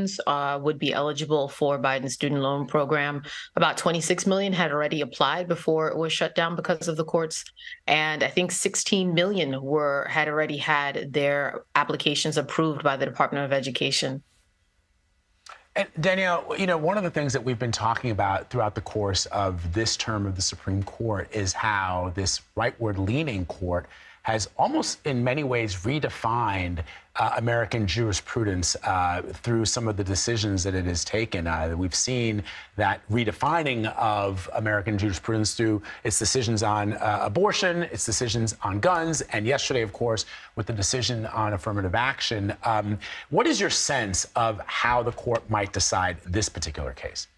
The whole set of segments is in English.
students would be eligible for Biden's student loan program. About 26 million had already applied before it was shut down because of the courts, and I think 16 million had already had their applications approved by the Department of Education. And Danielle, one of the things that we've been talking about throughout the course of this term of the Supreme Court is how this rightward-leaning court has almost in many ways redefined American jurisprudence through some of the decisions that it has taken. We've seen that redefining of American jurisprudence through its decisions on abortion, its decisions on guns, and yesterday, of course, with the decision on affirmative action. What is your sense of how the court might decide this particular case?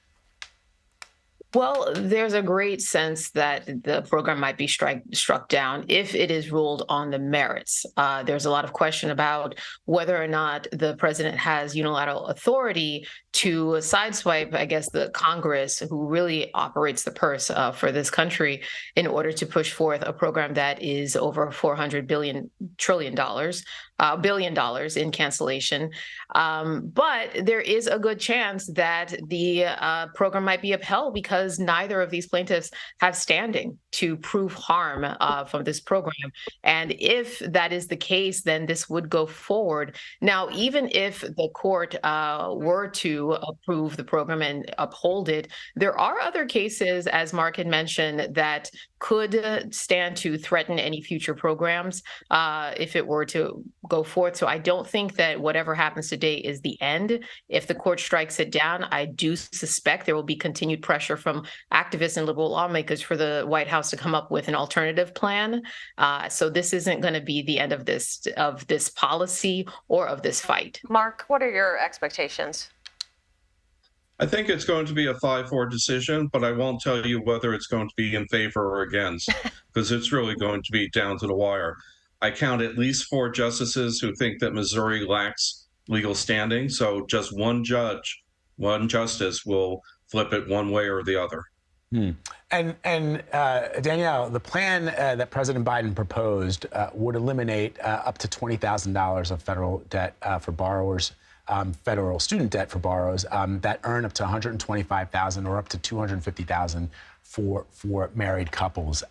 Well, there's a great sense that the program might be struck down if it is ruled on the merits. There's a lot of question about whether or not the president has unilateral authority to sideswipe, I guess, the Congress, who really operates the purse for this country, in order to push forth a program that is over $400 trillion in cancellation. But there is a good chance that the program might be upheld because neither of these plaintiffs have standing to prove harm from this program. And if that is the case, then this would go forward. Now, even if the court were to approve the program and uphold it, there are other cases, as Mark had mentioned, that could stand to threaten any future programs if it were to go forth. So I don't think that whatever happens today is the end. If the court strikes it down, I do suspect there will be continued pressure from activists and liberal lawmakers for the White House to come up with an alternative plan. So this isn't going to be the end of this policy or of this fight. Mark, what are your expectations? I think it's going to be a 5-4 decision, but I won't tell you whether it's going to be in favor or against, because it's really going to be down to the wire. I count at least 4 justices who think that Missouri lacks legal standing, so just one justice will flip it one way or the other. And Danielle, the plan that President Biden proposed would eliminate up to $20,000 of federal debt for borrowers. Federal student debt for borrowers that earn up to $125,000 or up to $250,000 for married couples.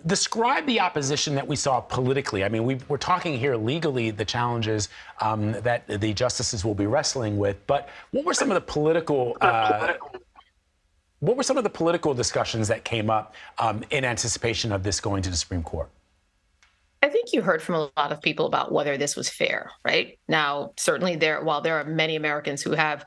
Describe the opposition that we saw politically. I mean, we're talking here legally the challenges that the justices will be wrestling with. But what were some of the political discussions that came up in anticipation of this going to the Supreme Court? I think you heard from a lot of people about whether this was fair, right? Now, certainly while there are many Americans who have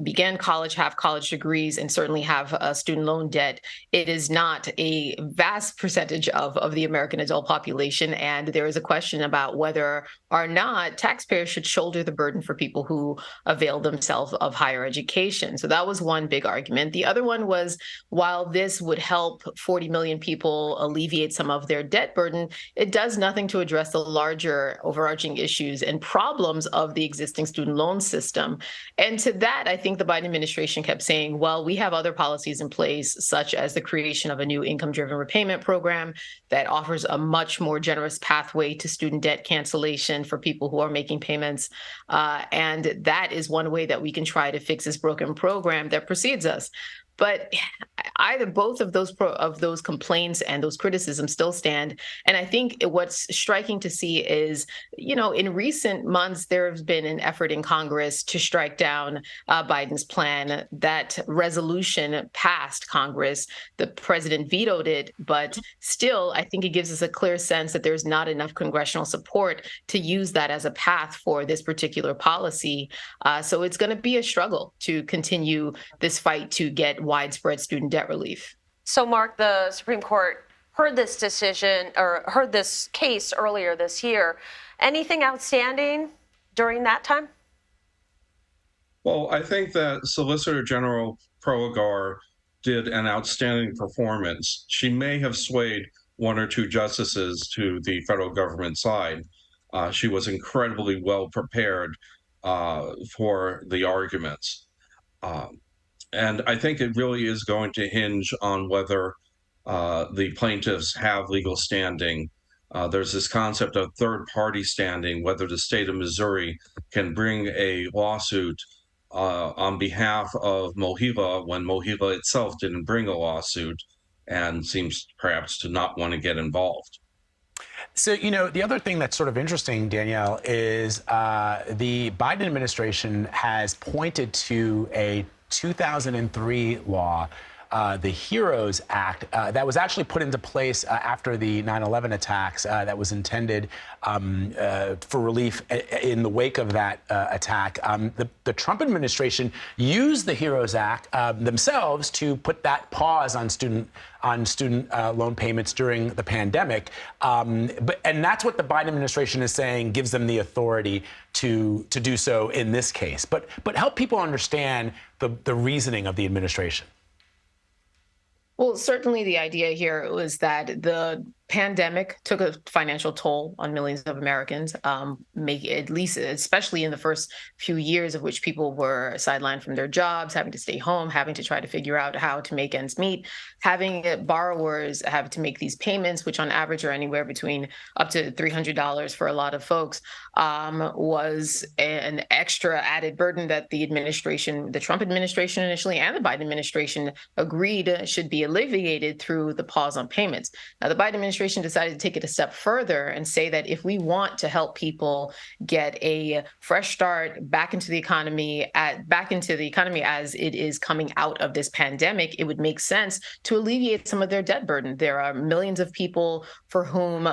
began college, have college degrees, and certainly have student loan debt, it is not a vast percentage of the American adult population. And there is a question about whether or not taxpayers should shoulder the burden for people who avail themselves of higher education. So that was one big argument. The other one was, while this would help 40 million people alleviate some of their debt burden, it does nothing to address the larger overarching issues and problems of the existing student loan system. And to that, I think the Biden administration kept saying, well, we have other policies in place, such as the creation of a new income-driven repayment program that offers a much more generous pathway to student debt cancellation for people who are making payments. And that is one way that we can try to fix this broken program that precedes us. But both of those complaints and those criticisms still stand. And I think what's striking to see is, in recent months, there has been an effort in Congress to strike down Biden's plan. That resolution passed Congress. The president vetoed it, but still, I think it gives us a clear sense that there's not enough congressional support to use that as a path for this particular policy. So it's going to be a struggle to continue this fight to get widespread student debt relief. So, Mark, the Supreme Court heard this decision or heard this case earlier this year. Anything outstanding during that time? Well, I think that Solicitor General Proagar did an outstanding performance. She may have swayed 1 or 2 justices to the federal government side. She was incredibly well prepared for the arguments. And I think it really is going to hinge on whether the plaintiffs have legal standing there's this concept of third party standing, whether the state of Missouri can bring a lawsuit on behalf of Mohila when Mohila itself didn't bring a lawsuit and seems perhaps to not want to get involved. So, the other thing that's sort of interesting, Danielle, is the Biden administration has pointed to a 2003 law, the HEROES Act, that was actually put into place after the 9/11 attacks that was intended for relief in the wake of that attack. The Trump administration used the HEROES Act themselves to put that pause on student loan payments during the pandemic. And that's what the Biden administration is saying gives them the authority to do so in this case. But help people understand the reasoning of the administration. Well, certainly the idea here was that the pandemic took a financial toll on millions of Americans, at least, especially in the first few years of which people were sidelined from their jobs, having to stay home, having to try to figure out how to make ends meet, having borrowers have to make these payments, which on average are anywhere between up to $300 for a lot of folks, was an extra added burden that the Trump administration initially and the Biden administration agreed should be alleviated through the pause on payments. Now, the Biden administration decided to take it a step further and say that if we want to help people get a fresh start back into the economy as it is coming out of this pandemic, it would make sense to alleviate some of their debt burden. There are millions of people for whom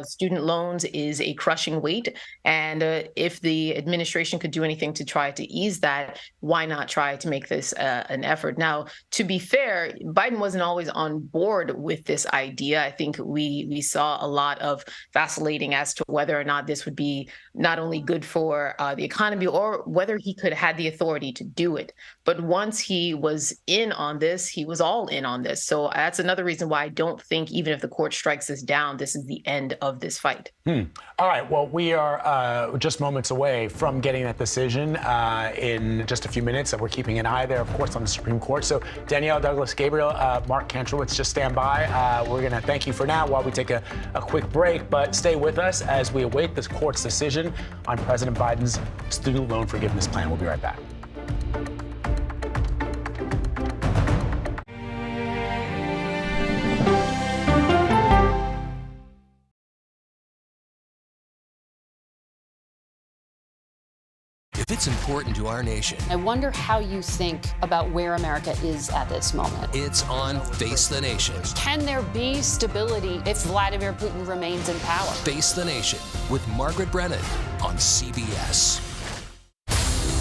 student loans is a crushing weight. And if the administration could do anything to try to ease that, why not try to make this an effort? Now, to be fair, Biden wasn't always on board with this idea. I think we saw a lot of vacillating as to whether or not this would be not only good for the economy or whether he could have the authority to do it. But once he was in on this, he was all in on this. So that's another reason why I don't think even if the court strikes this down, this is the end of this fight. All right. Well, we are just moments away from getting that decision in just a few minutes. And we're keeping an eye there, of course, on the Supreme Court. So Danielle, Douglas, Gabriel, Mark Kantrowitz, just stand by. We're going to thank you for now while we take a quick break. But stay with us as we await this court's decision on President Biden's student loan forgiveness plan. We'll be right back. If it's important to our nation, I wonder how you think about where America is at this moment. It's on Face the Nation. Can there be stability if Vladimir Putin remains in power? Face the Nation with Margaret Brennan on CBS.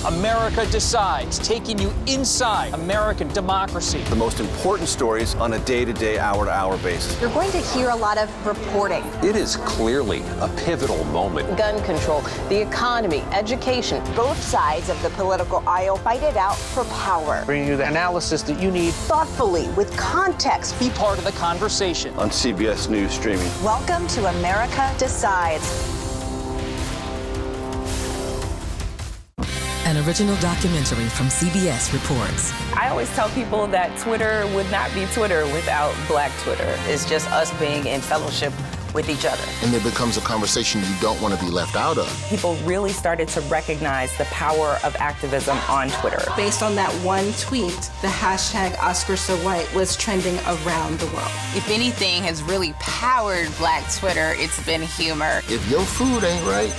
America Decides, taking you inside American democracy. The most important stories on a day-to-day, hour-to-hour basis. You're going to hear a lot of reporting. It is clearly a pivotal moment. Gun control, the economy, education. Both sides of the political aisle fight it out for power. Bringing you the analysis that you need. Thoughtfully, with context. Be part of the conversation. On CBS News Streaming. Welcome to America Decides. An original documentary from CBS reports. I always tell people that Twitter would not be Twitter without Black Twitter. It's just us being in fellowship with each other. And it becomes a conversation you don't want to be left out of. People really started to recognize the power of activism on Twitter. Based on that one tweet, the hashtag #OscarSoWhite was trending around the world. If anything has really powered Black Twitter, it's been humor. If your food ain't right,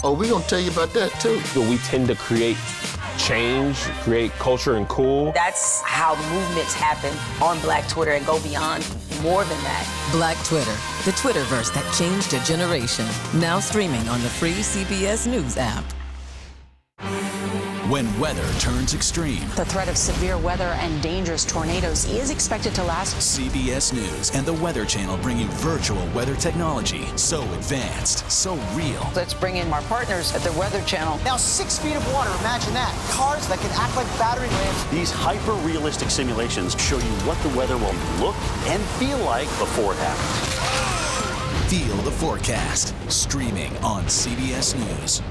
oh, we're going to tell you about that, too. We tend to create change, create culture and cool. That's how movements happen on Black Twitter and go beyond more than that. Black Twitter, the Twitterverse that changed a generation. Now streaming on the free CBS News app. When weather turns extreme. The threat of severe weather and dangerous tornadoes is expected to last. CBS News and the Weather Channel bring you virtual weather technology. So advanced, so real. Let's bring in our partners at the Weather Channel. Now 6 feet of water, imagine that. Cars that can act like battery lamps. These hyper-realistic simulations show you what the weather will look and feel like before it happens. Feel the forecast. Streaming on CBS News.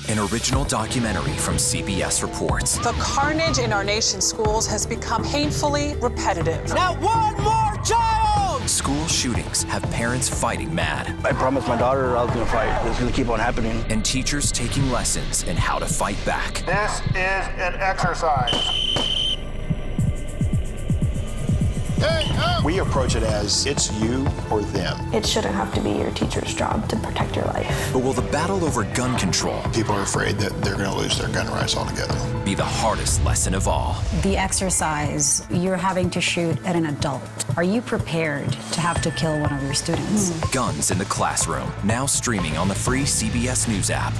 An original documentary from CBS reports. The carnage in our nation's schools has become painfully repetitive. Not one more child! school shootings have parents fighting mad. I promised my daughter I was going to fight. It's going to keep on happening. And teachers taking lessons in how to fight back. This is an exercise. We approach it as it's you or them. It shouldn't have to be your teacher's job to protect your life. But will the battle over gun control, people are afraid that they're going to lose their gun rights altogether, be the hardest lesson of all? The exercise, you're having to shoot at an adult. Are you prepared to have to kill one of your students? Guns in the Classroom, now streaming on the free CBS News app.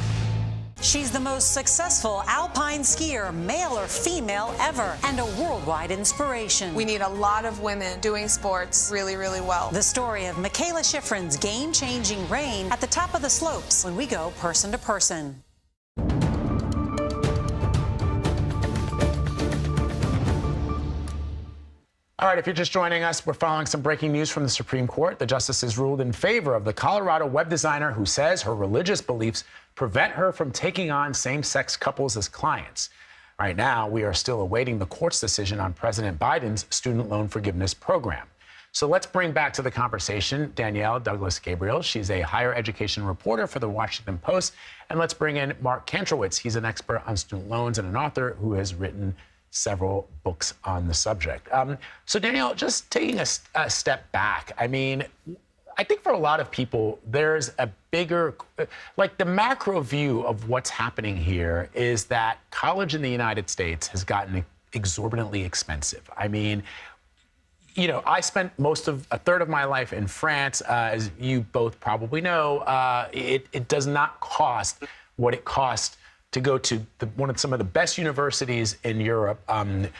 She's the most successful alpine skier, male or female, ever, and a worldwide inspiration. We need a lot of women doing sports really, really well. The story of Michaela Schifrin's game-changing reign at the top of the slopes when we go person to person. All right, if you're just joining us, we're following some breaking news from the Supreme Court. The justices ruled in favor of the Colorado web designer who says her religious beliefs prevent her from taking on same-sex couples as clients. Right now, we are still awaiting the court's decision on President Biden's student loan forgiveness program. So let's bring back to the conversation Danielle Douglas-Gabriel. She's a higher education reporter for the Washington Post. And let's bring in Mark Kantrowitz. He's an expert on student loans and an author who has written several books on the subject. So Danielle, just taking a step back, I mean, I think for a lot of people, there's a bigger, like the macro view of what's happening here is that college in the United States has gotten exorbitantly expensive. I mean, you know, I spent a third of my life in France. As you both probably know, it does not cost what it costs to go to some of the best universities in Europe,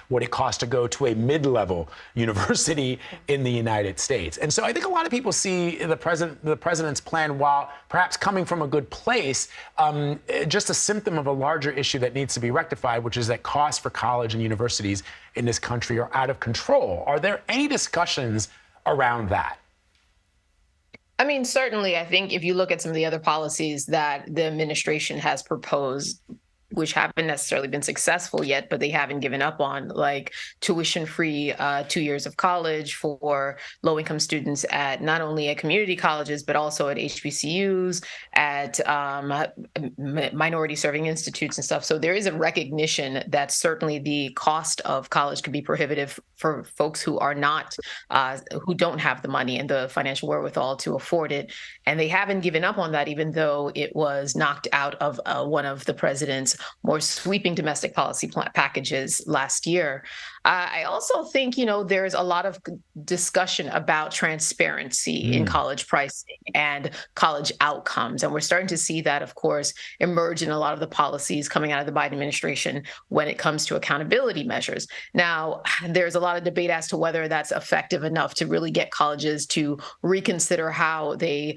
what it costs to go to a mid-level university in the United States. And so I think a lot of people see the president's plan, while perhaps coming from a good place, just a symptom of a larger issue that needs to be rectified, which is that costs for college and universities in this country are out of control. Are there any discussions around that? I mean, certainly, I think if you look at some of the other policies that the administration has proposed, which haven't necessarily been successful yet, but they haven't given up on, like tuition-free 2 years of college for low-income students at not only at community colleges, but also at HBCUs, at minority-serving institutes and stuff. So there is a recognition that certainly the cost of college could be prohibitive for folks who are not, who don't have the money and the financial wherewithal to afford it. And they haven't given up on that, even though it was knocked out of one of the president's more sweeping domestic policy packages last year. I also think, you know, there's a lot of discussion about transparency in college pricing and college outcomes. And we're starting to see that, of course, emerge in a lot of the policies coming out of the Biden administration when it comes to accountability measures. Now, there's a lot of debate as to whether that's effective enough to really get colleges to reconsider how they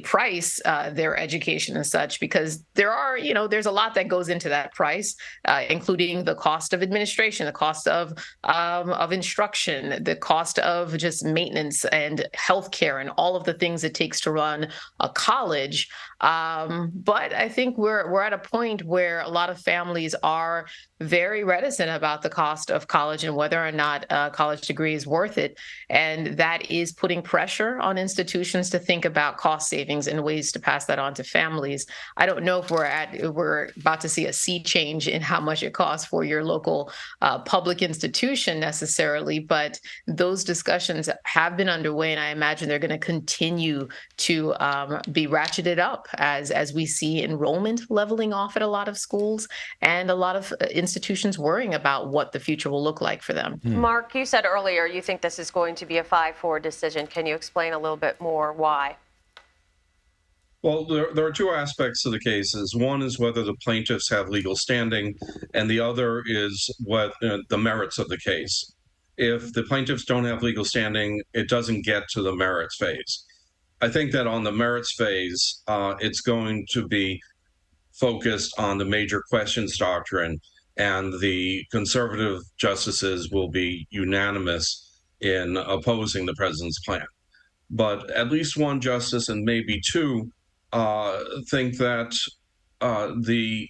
price their education and such, because there's a lot that goes into that price, including the cost of administration, the cost of instruction, the cost of just maintenance and healthcare, and all of the things it takes to run a college. But I think we're at a point where a lot of families are very reticent about the cost of college and whether or not a college degree is worth it. And that is putting pressure on institutions to think about cost savings and ways to pass that on to families. I don't know if we're about to see a sea change in how much it costs for your local public institution necessarily, but those discussions have been underway, and I imagine they're going to continue to be ratcheted up as we see enrollment leveling off at a lot of schools and a lot of institutions worrying about what the future will look like for them. Mark, you said earlier you think this is going to be a 5-4 decision. Can you explain a little bit more why? Well, there are two aspects to the cases. One is whether the plaintiffs have legal standing, and the other is what the merits of the case. If the plaintiffs don't have legal standing, it doesn't get to the merits phase. I think that on the merits phase, it's going to be focused on the major questions doctrine, and the conservative justices will be unanimous in opposing the president's plan. But at least one justice, and maybe two, think that the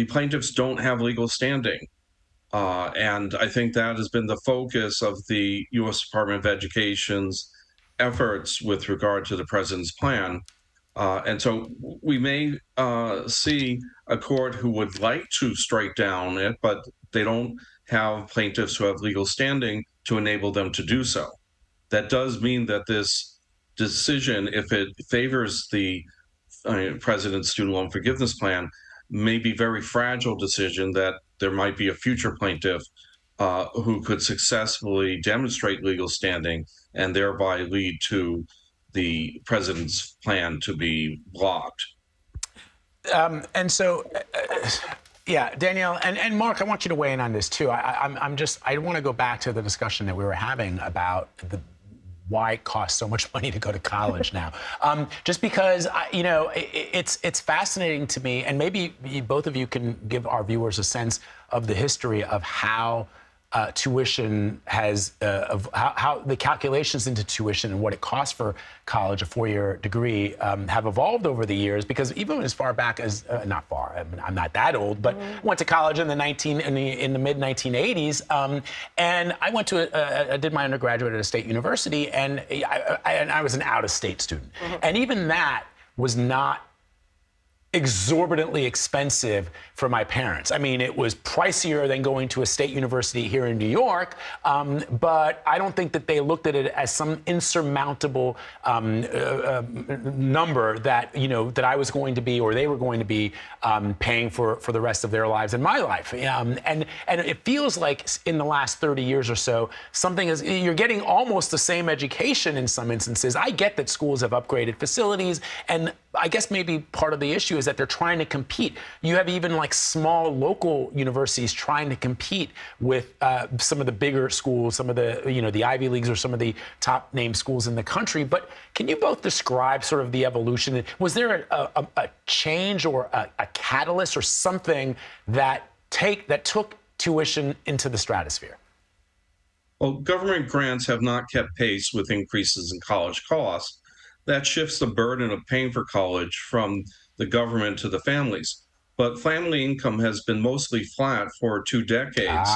plaintiffs don't have legal standing. And I think that has been the focus of the U.S. Department of Education's efforts with regard to the president's plan. And so we may see a court who would like to strike down it, but they don't have plaintiffs who have legal standing to enable them to do so. That does mean that this decision, if it favors the president's student loan forgiveness plan, may be very fragile decision that there might be a future plaintiff who could successfully demonstrate legal standing and thereby lead to the president's plan to be blocked. And so, yeah, Danielle and Mark, I want you to weigh in on this too. I want to go back to the discussion that we were having about why it costs so much money to go to college now. Just because, it's fascinating to me, and maybe both of you can give our viewers a sense of the history of how tuition has, how the calculations into tuition and what it costs for college, a four-year degree, have evolved over the years. Because even as far back as, not far, I mean, I'm not that old, but went to college in the mid-1980s, and I went to I did my undergraduate at a state university, and I was an out-of-state student, and even that was not exorbitantly expensive for my parents. I mean, it was pricier than going to a state university here in New York, but I don't think that they looked at it as some insurmountable number that, that I was going to be, or they were going to be paying for the rest of their lives and my life. And it feels like in the last 30 years or so, you're getting almost the same education in some instances. I get that schools have upgraded facilities, and I guess maybe part of the issue is that they're trying to compete. You have even like small local universities trying to compete with some of the bigger schools, some of the, the Ivy Leagues or some of the top named schools in the country. But can you both describe sort of the evolution? Was there a change or a catalyst or something that took tuition into the stratosphere? Well, government grants have not kept pace with increases in college costs. That shifts the burden of paying for college from the government to the families. But family income has been mostly flat for 2 decades.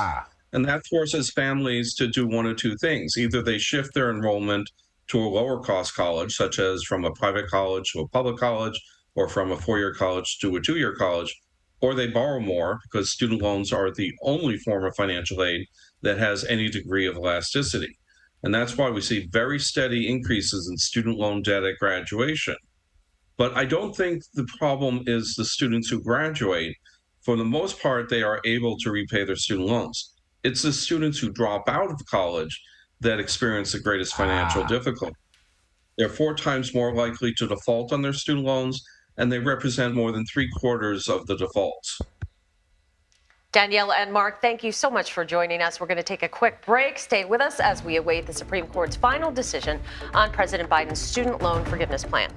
And that forces families to do one of two things. Either they shift their enrollment to a lower cost college, such as from a private college to a public college, or from a 4-year college to a 2-year college, or they borrow more, because student loans are the only form of financial aid that has any degree of elasticity. And that's why we see very steady increases in student loan debt at graduation. But I don't think the problem is the students who graduate. For the most part, they are able to repay their student loans. It's the students who drop out of college that experience the greatest financial difficulty. They're 4 times more likely to default on their student loans, and they represent more than 3/4 of the defaults. Danielle and Mark, thank you so much for joining us. We're going to take a quick break. Stay with us as we await the Supreme Court's final decision on President Biden's student loan forgiveness plan.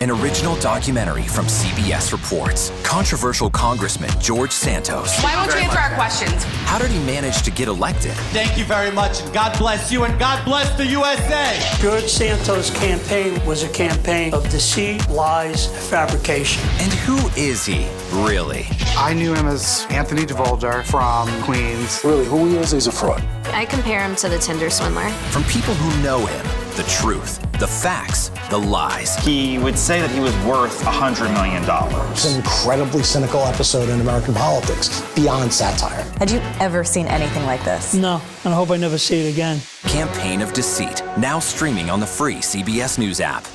An original documentary from CBS reports. Controversial Congressman George Santos. Why won't you answer our questions? How did he manage to get elected? Thank you very much, and God bless you, and God bless the USA. George Santos' campaign was a campaign of deceit, lies, fabrication. And who is he, really? I knew him as Anthony DeVolder from Queens. Really, who he is, he's a fraud. I compare him to the Tinder swindler. From people who know him, the truth, the facts, the lies. He would say that he was worth $100 million. It's an incredibly cynical episode in American politics, beyond satire. Had you ever seen anything like this? No, and I hope I never see it again. Campaign of Deceit, now streaming on the free CBS News app.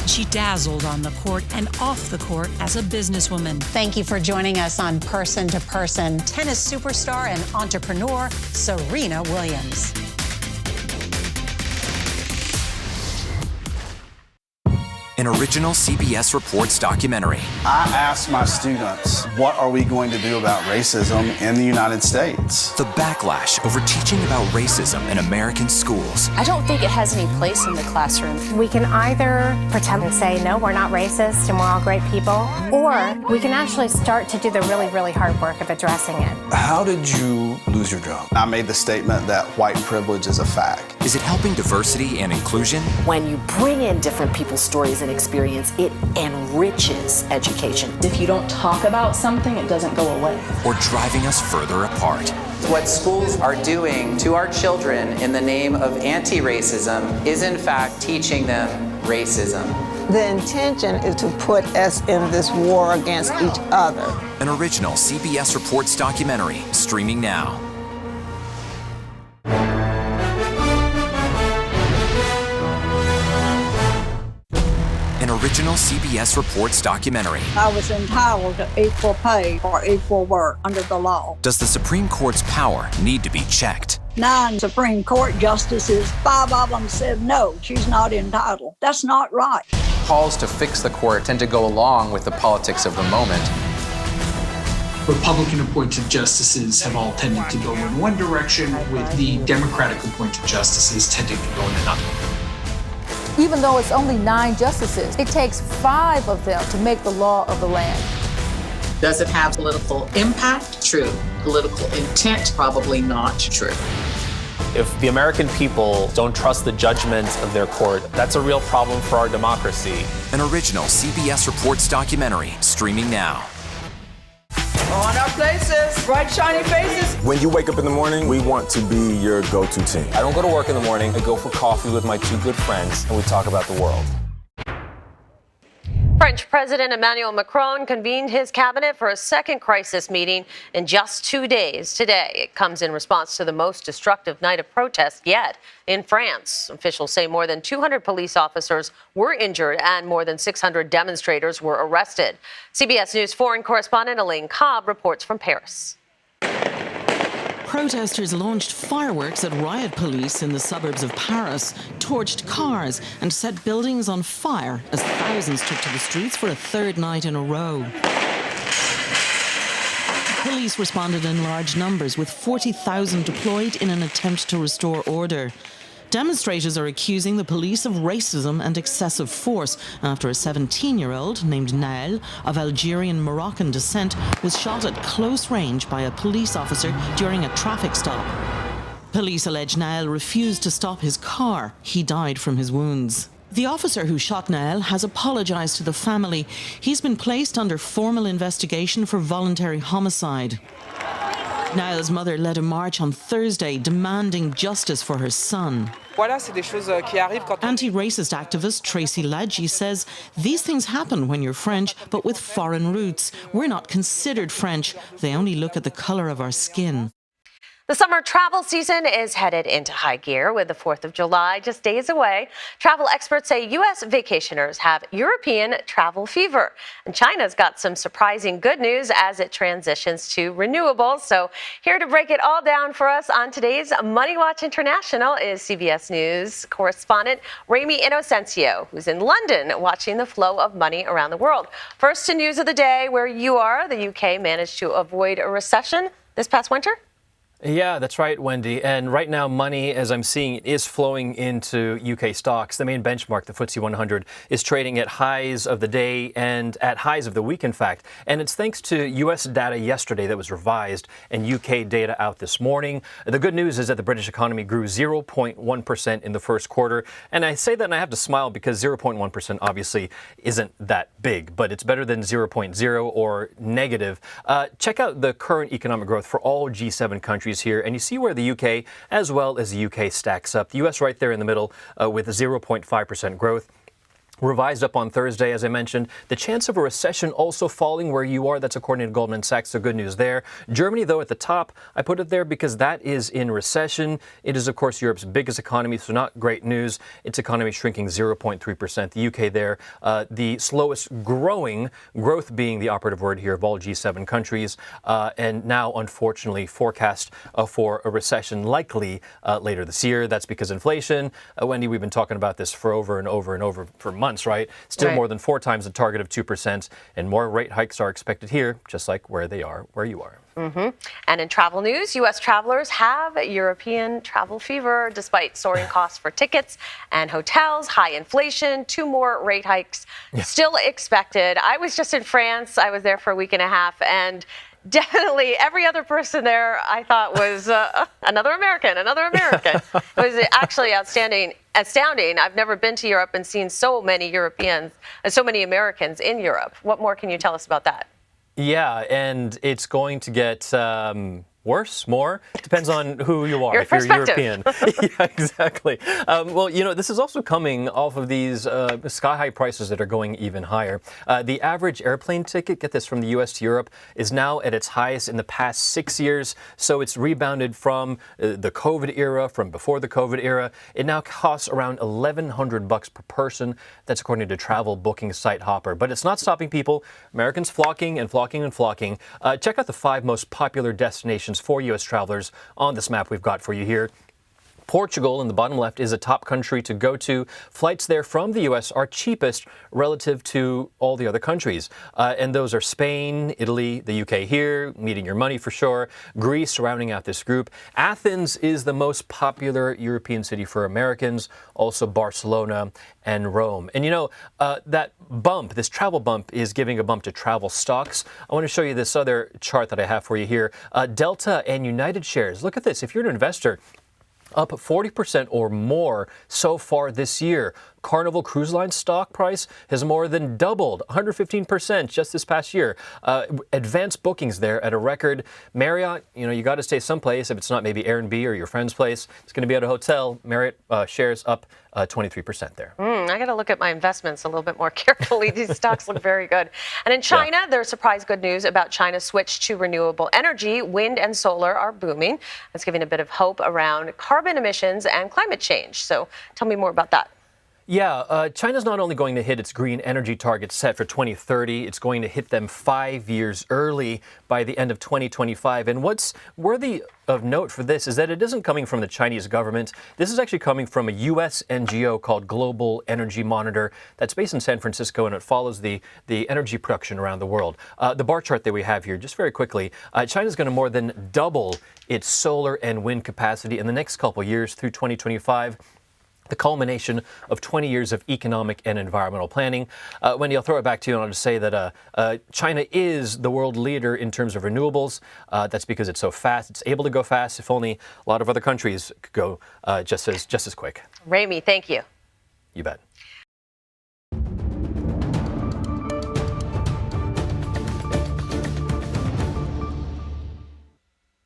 She dazzled on the court and off the court as a businesswoman. Thank you for joining us on Person to Person. Tennis superstar and entrepreneur, Serena Williams. an original CBS Reports documentary. I asked my students, what are we going to do about racism in the United States? The backlash over teaching about racism in American schools. I don't think it has any place in the classroom. We can either pretend and say, no, we're not racist and we're all great people, or we can actually start to do the really, really hard work of addressing it. How did you lose your job? I made the statement that white privilege is a fact. Is it helping diversity and inclusion? When you bring in different people's stories and experience, it enriches education. If you don't talk about something, it doesn't go away. Or driving us further apart? What schools are doing to our children in the name of anti-racism is in fact teaching them racism. The intention is to put us in this war against each other. An original CBS Reports documentary streaming now. An original CBS Reports documentary. I was entitled to equal pay for equal work under the law. Does the Supreme Court's power need to be checked? 9 Supreme Court justices, 5 of them said no, she's not entitled. That's not right. Calls to fix the court tend to go along with the politics of the moment. Republican-appointed justices have all tended to go in one direction, with the Democratic-appointed justices tending to go in another. Even though it's only 9 justices, it takes 5 of them to make the law of the land. Does it have political impact? True. Political intent? Probably not true. If the American people don't trust the judgment of their court, that's a real problem for our democracy. An original CBS Reports documentary streaming now. On our places, bright shiny faces. When you wake up in the morning, we want to be your go-to team. I don't go to work in the morning. I go for coffee with my 2 good friends, and we talk about the world. French President Emmanuel Macron convened his cabinet for a second crisis meeting in just 2 days today. It comes in response to the most destructive night of protest yet in France. Officials say more than 200 police officers were injured and more than 600 demonstrators were arrested. CBS News foreign correspondent Elaine Cobb reports from Paris. Protesters launched fireworks at riot police in the suburbs of Paris, torched cars and set buildings on fire as thousands took to the streets for a 3rd night in a row. Police responded in large numbers, with 40,000 deployed in an attempt to restore order. Demonstrators are accusing the police of racism and excessive force after a 17-year-old named Nael, of Algerian-Moroccan descent, was shot at close range by a police officer during a traffic stop. Police allege Nael refused to stop his car. He died from his wounds. The officer who shot Nael has apologized to the family. He's been placed under formal investigation for voluntary homicide. Nael's mother led a march on Thursday demanding justice for her son. Anti-racist activist Tracy Ladji says these things happen when you're French, but with foreign roots. We're not considered French. They only look at the color of our skin. The summer travel season is headed into high gear with the 4th of July just days away. Travel experts say U.S. vacationers have European travel fever. And China's got some surprising good news as it transitions to renewables. So here to break it all down for us on today's Money Watch International is CBS News correspondent Ramy Inocencio, who's in London watching the flow of money around the world. First to news of the day, where you are, the UK managed to avoid a recession this past winter. Yeah, that's right, Wendy. And right now, money, as I'm seeing, is flowing into UK stocks. The main benchmark, the FTSE 100, is trading at highs of the day and at highs of the week, in fact. And it's thanks to U.S. data yesterday that was revised and UK data out this morning. The good news is that the British economy grew 0.1% in the first quarter. And I say that and I have to smile because 0.1% obviously isn't that big, but it's better than 0.0 or negative. Check out the current economic growth for all G7 countries here, and you see where the UK as well as the UK stacks up. The US right there in the middle with 0.5% growth. Revised up on Thursday, as I mentioned. The chance of a recession also falling where you are. That's according to Goldman Sachs. So good news there. Germany, though, at the top. I put it there because that is in recession. It is, of course, Europe's biggest economy, so not great news. Its economy shrinking 0.3%. The UK there, the slowest growing, growth being the operative word here of all G7 countries. And now, unfortunately, forecast for a recession likely later this year. That's because inflation. Wendy, we've been talking about this for over and over and over for months. months, right? Still Right. more than 4 times the target of 2%, and more rate hikes are expected here, just like where they are, where you are. And in travel news, U.S. travelers have European travel fever despite soaring costs for tickets and hotels, high inflation, 2 more rate hikes still expected. I was just in France. I was there for a week and a half, and definitely every other person there I thought was another American. It was actually astounding. I've never been to Europe and seen so many Europeans and so many Americans in Europe. What more can you tell us about that? Yeah, and it's going to get worse, more. Depends on who you are. Your if you're perspective. European. Yeah, exactly. Well, this is also coming off of these sky-high prices that are going even higher. The average airplane ticket, get this, from the U.S. to Europe is now at its highest in the past 6 years. So it's rebounded from the COVID era, from before the COVID era. It now costs around $1,100 per person. That's according to travel booking site Hopper. But it's not stopping people. Americans flocking and flocking and flocking. Check out the 5 most popular destinations for U.S. travelers on this map we've got for you here. Portugal, in the bottom left, is a top country to go to. Flights there from the U.S. are cheapest relative to all the other countries. And those are Spain, Italy, the U.K. here, meeting your money for sure, Greece rounding out this group. Athens is the most popular European city for Americans, also Barcelona and Rome. And that bump, this travel bump, is giving a bump to travel stocks. I want to show you this other chart that I have for you here. Delta and United shares. Look at this. If you're an investor, up 40% or more so far this year. Carnival Cruise Line stock price has more than doubled, 115% just this past year. Advanced bookings there at a record. Marriott, you got to stay someplace. If it's not maybe Airbnb or your friend's place, it's going to be at a hotel. Marriott shares up 23% there. I got to look at my investments a little bit more carefully. These stocks look very good. And in China, there's surprise good news about China's switch to renewable energy. Wind and solar are booming. That's giving a bit of hope around carbon emissions and climate change. So tell me more about that. Yeah, China's not only going to hit its green energy targets set for 2030, it's going to hit them 5 years early by the end of 2025. And what's worthy of note for this is that it isn't coming from the Chinese government. This is actually coming from a U.S. NGO called Global Energy Monitor that's based in San Francisco, and it follows the energy production around the world. The bar chart that we have here, just very quickly, China's going to more than double its solar and wind capacity in the next couple years through 2025. The culmination of 20 years of economic and environmental planning. Wendy, I'll throw it back to you, and I'll just say that China is the world leader in terms of renewables. That's because it's so fast. It's able to go fast. If only a lot of other countries could go just as quick. Rami, thank you. You bet.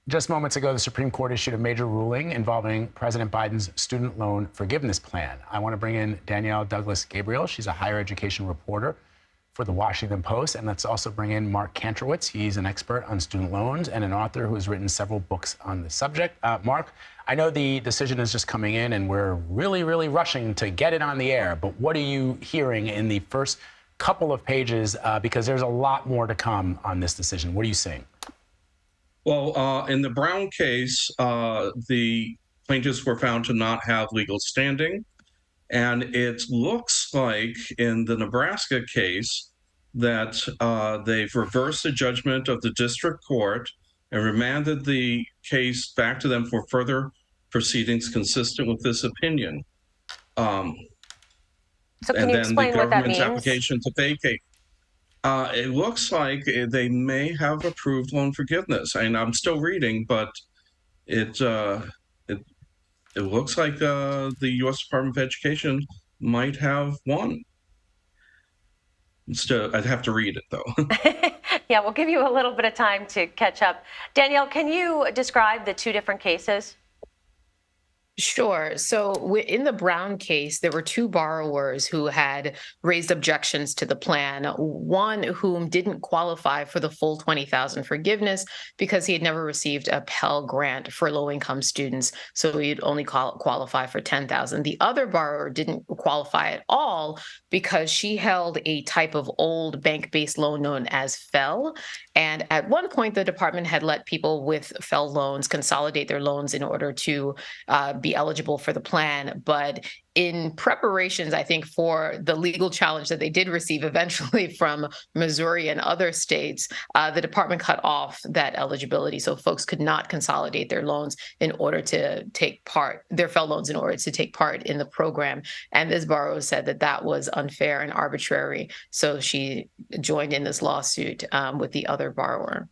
Just moments ago, the Supreme Court issued a major ruling involving President Biden's student loan forgiveness plan. I want to bring in Danielle Douglas-Gabriel. She's a higher education reporter for The Washington Post. And let's also bring in Mark Kantrowitz. He's an expert on student loans and an author who has written several books on the subject. Mark, I know the decision is just coming in and we're really, really rushing to get it on the air. But what are you hearing in the first couple of pages? Because there's a lot more to come on this decision. What are you seeing? Well, in the Brown case, the plaintiffs were found to not have legal standing. And it looks like in the Nebraska case that they've reversed the judgment of the district court and remanded the case back to them for further proceedings consistent with this opinion. So can you explain what that means? And then the government's application to vacate. It looks like they may have approved loan forgiveness, and I'm still reading, but it looks like the U.S. Department of Education might have won. Still, I'd have to read it though. Yeah, we'll give you a little bit of time to catch up. Danielle, can you describe the 2 different cases? Sure. So in the Brown case, there were 2 borrowers who had raised objections to the plan. One whom didn't qualify for the full $20,000 forgiveness because he had never received a Pell Grant for low-income students, so he'd only qualify for $10,000. The other borrower didn't qualify at all because she held a type of old bank-based loan known as FEL. And at one point, the department had let people with FEL loans consolidate their loans in order to be be eligible for the plan. But in preparations, I think, for the legal challenge that they did receive eventually from Missouri and other states, the department cut off that eligibility. So folks could not consolidate their loans in order to take part, their FFEL loans in order to take part in the program. And this borrower said that that was unfair and arbitrary. So she joined in this lawsuit with the other borrower.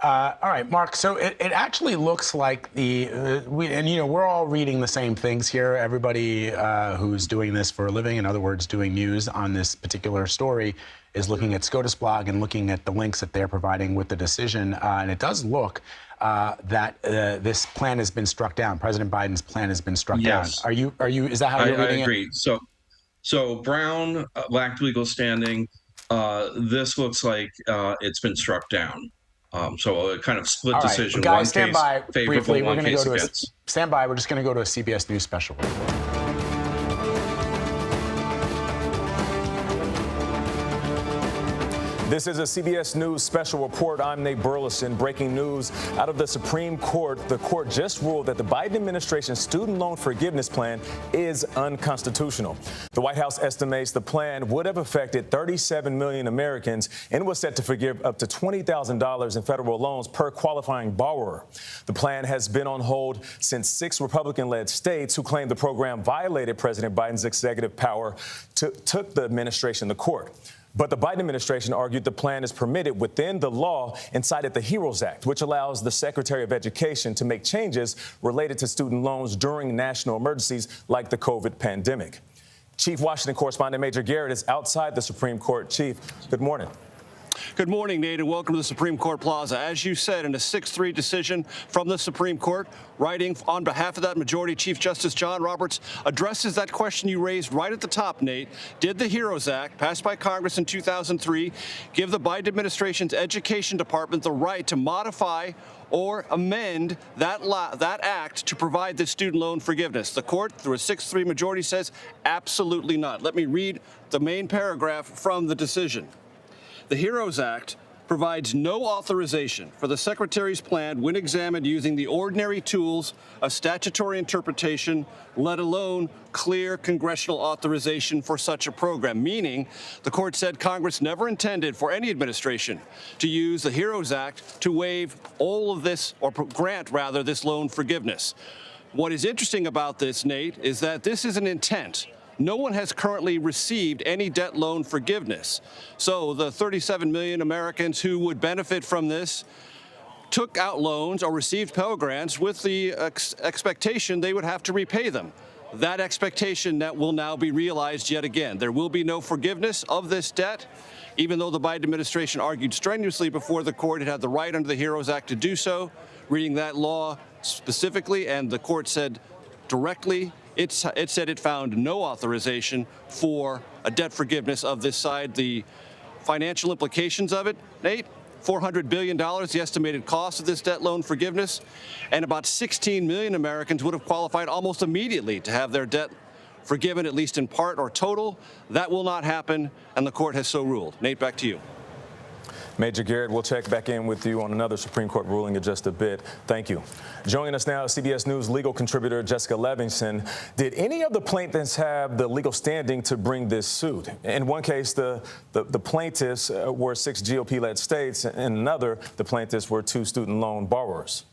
All right, Mark, so it actually looks like we're all reading the same things here. Everybody who's doing this for a living, in other words, doing news on this particular story, is looking at SCOTUS blog and looking at the links that they're providing with the decision. And it does look that this plan has been struck down. President Biden's plan has been struck down. Are you, is that how you're reading it? I agree. So Brown lacked legal standing. This looks like it's been struck down. So a kind of split decision. Guys, stand by briefly. We're going to go to stand by. We're just going to go to a CBS News special. This is a CBS News special report. I'm Nate Burleson. Breaking news out of the Supreme Court. The court just ruled that the Biden administration's student loan forgiveness plan is unconstitutional. The White House estimates the plan would have affected 37 million Americans and was set to forgive up to $20,000 in federal loans per qualifying borrower. The plan has been on hold since 6 Republican-led states who claimed the program violated President Biden's executive power took the administration to court. But the Biden administration argued the plan is permitted within the law and cited the HEROES Act, which allows the Secretary of Education to make changes related to student loans during national emergencies like the COVID pandemic. Chief Washington correspondent Major Garrett is outside the Supreme Court. Chief, good morning. Good morning, Nate, and welcome to the Supreme Court Plaza. As you said, in a 6-3 decision from the Supreme Court, writing on behalf of that majority, Chief Justice John Roberts addresses that question you raised right at the top, Nate. Did the HEROES Act, passed by Congress in 2003, give the Biden administration's Education Department the right to modify or amend that act to provide this student loan forgiveness? The court, through a 6-3 majority, says absolutely not. Let me read the main paragraph from the decision. The HEROES Act provides no authorization for the Secretary's plan when examined using the ordinary tools of statutory interpretation, let alone clear congressional authorization for such a program, meaning the court said Congress never intended for any administration to use the HEROES Act to waive all of this, or grant, rather, this loan forgiveness. What is interesting about this, Nate, is that this is an intent. No one has currently received any debt loan forgiveness. So the 37 million Americans who would benefit from this took out loans or received Pell Grants with the expectation they would have to repay them. That expectation that will now be realized yet again. There will be no forgiveness of this debt, even though the Biden administration argued strenuously before the court it had the right under the HEROES Act to do so, reading that law specifically, and the court said directly, it said it found no authorization for a debt forgiveness of this side. The financial implications of it, Nate, $400 billion, the estimated cost of this debt loan forgiveness, and about 16 million Americans would have qualified almost immediately to have their debt forgiven, at least in part or total. That will not happen, and the court has so ruled. Nate, back to you. Major Garrett, we'll check back in with you on another Supreme Court ruling in just a bit. Thank you. Joining us now, CBS News legal contributor Jessica Levinson. Did any of the plaintiffs have the legal standing to bring this suit? In one case, the plaintiffs were 6 GOP-led states. In another, the plaintiffs were 2 student loan borrowers.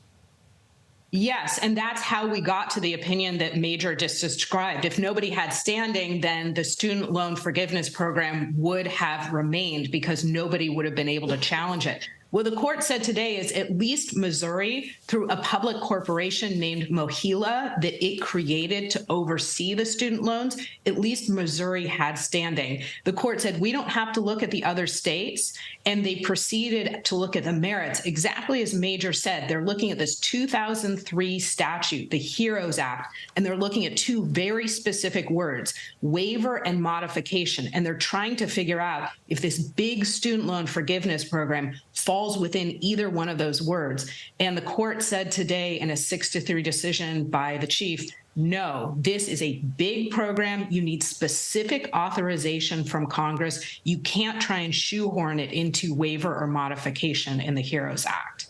Yes, and that's how we got to the opinion that Major just described. If nobody had standing, then the student loan forgiveness program would have remained because nobody would have been able to challenge it. What the court said today is at least Missouri, through a public corporation named Mohila that it created to oversee the student loans, at least Missouri had standing. The court said we don't have to look at the other states, and they proceeded to look at the merits. Exactly as Major said, they're looking at this 2003 statute, the HEROES Act, and they're looking at 2 very specific words, waiver and modification, and they're trying to figure out if this big student loan forgiveness program falls within either one of those words. And the court said today in a 6-3 decision by the chief, no, this is a big program. You need specific authorization from Congress. You can't try and shoehorn it into waiver or modification in the HEROES Act.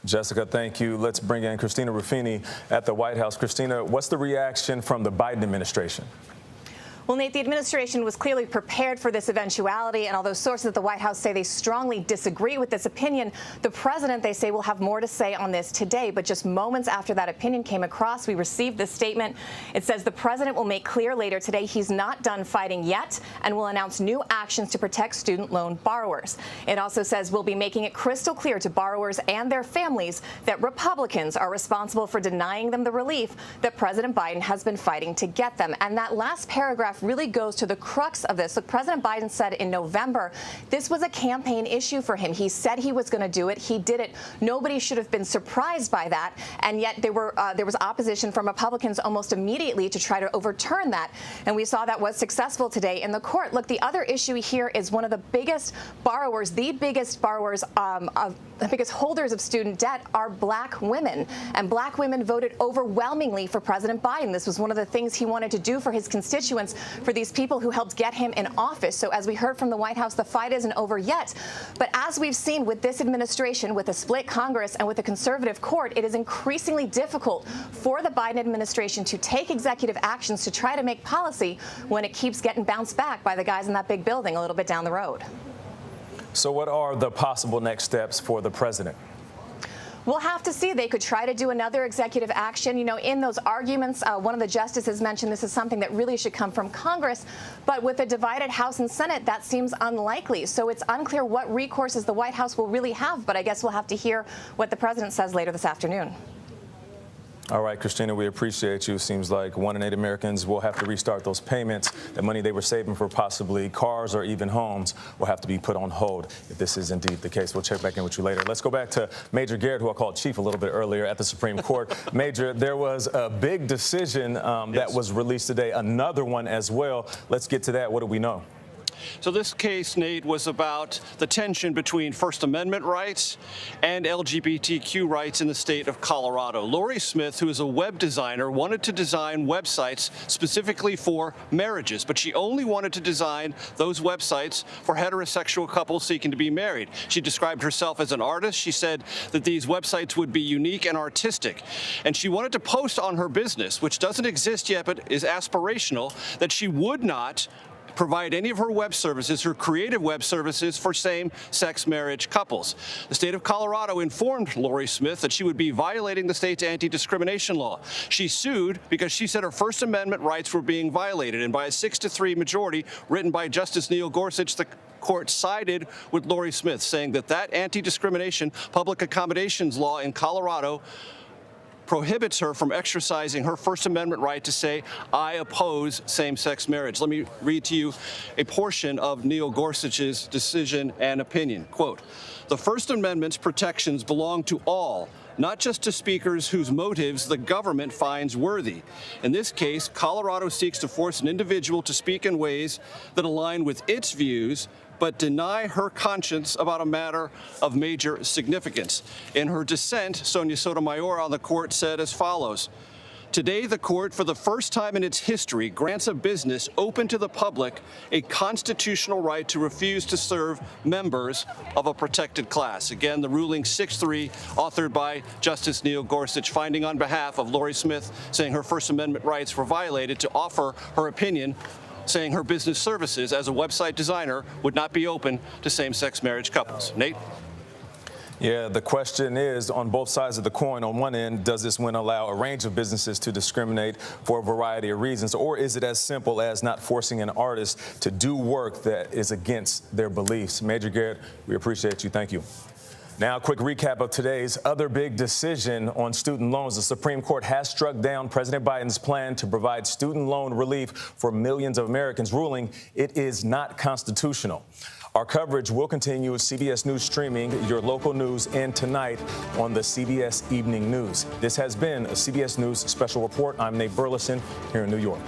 Jessica, thank you. Let's bring in Christina Ruffini at the White House. Christina, what's the reaction from the Biden administration? Well, Nate, the administration was clearly prepared for this eventuality, and although sources at the White House say they strongly disagree with this opinion, the president, they say, will have more to say on this today. But just moments after that opinion came across, we received this statement. It says the president will make clear later today he's not done fighting yet and will announce new actions to protect student loan borrowers. It also says we'll be making it crystal clear to borrowers and their families that Republicans are responsible for denying them the relief that President Biden has been fighting to get them. And that last paragraph really goes to the crux of this. Look, President Biden said in November this was a campaign issue for him. He said he was going to do it. He did it. Nobody should have been surprised by that. And yet there was opposition from Republicans almost immediately to try to overturn that. And we saw that was successful today in the court. Look, the other issue here is one of the biggest borrowers, the biggest holders of student debt are black women. And black women voted overwhelmingly for President Biden. This was one of the things he wanted to do for his constituents, for these people who helped get him in office. So as we heard from the White House, the fight isn't over yet. But as we've seen with this administration, with a split Congress and with a conservative court, it is increasingly difficult for the Biden administration to take executive actions to try to make policy when it keeps getting bounced back by the guys in that big building a little bit down the road. So what are the possible next steps for the president? We'll have to see. They could try to do another executive action. You know, in those arguments, one of the justices mentioned this is something that really should come from Congress. But with a divided House and Senate, that seems unlikely. So it's unclear what recourses the White House will really have. But I guess we'll have to hear what the president says later this afternoon. All right, Christina, we appreciate you. Seems like 1 in 8 Americans will have to restart those payments. The money they were saving for possibly cars or even homes will have to be put on hold if this is indeed the case. We'll check back in with you later. Let's go back to Major Garrett, who I called Chief a little bit earlier at the Supreme Court. Major, there was a big decision that was released today, another one as well. Let's get to that. What do we know? So this case, Nate, was about the tension between First Amendment rights and LGBTQ rights in the state of Colorado. Lori Smith, who is a web designer, wanted to design websites specifically for marriages, but she only wanted to design those websites for heterosexual couples seeking to be married. She described herself as an artist. She said that these websites would be unique and artistic. And she wanted to post on her business, which doesn't exist yet but is aspirational, that she would not provide any of her web services, her creative web services, for same-sex marriage couples. The state of Colorado informed Lori Smith that she would be violating the state's anti-discrimination law. She sued because she said her First Amendment rights were being violated, and by a 6-3 majority written by Justice Neil Gorsuch, the court sided with Lori Smith, saying that that anti-discrimination public accommodations law in Colorado prohibits her from exercising her First Amendment right to say, I oppose same-sex marriage. Let me read to you a portion of Neil Gorsuch's decision and opinion. Quote, the First Amendment's protections belong to all, not just to speakers whose motives the government finds worthy. In this case, Colorado seeks to force an individual to speak in ways that align with its views, but deny her conscience about a matter of major significance. In her dissent, Sonia Sotomayor on the court said as follows: today, the court, for the first time in its history, grants a business open to the public a constitutional right to refuse to serve members of a protected class. Again, the ruling 6-3, authored by Justice Neil Gorsuch, finding on behalf of Lori Smith, saying her First Amendment rights were violated to offer her opinion, saying her business services as a website designer would not be open to same-sex marriage couples. Nate? Yeah, the question is, on both sides of the coin, on one end, does this win allow a range of businesses to discriminate for a variety of reasons, or is it as simple as not forcing an artist to do work that is against their beliefs? Major Garrett, we appreciate you. Thank you. Now, a quick recap of today's other big decision on student loans. The Supreme Court has struck down President Biden's plan to provide student loan relief for millions of Americans, ruling it is not constitutional. Our coverage will continue with CBS News streaming your local news and tonight on the CBS Evening News. This has been a CBS News special report. I'm Nate Burleson here in New York.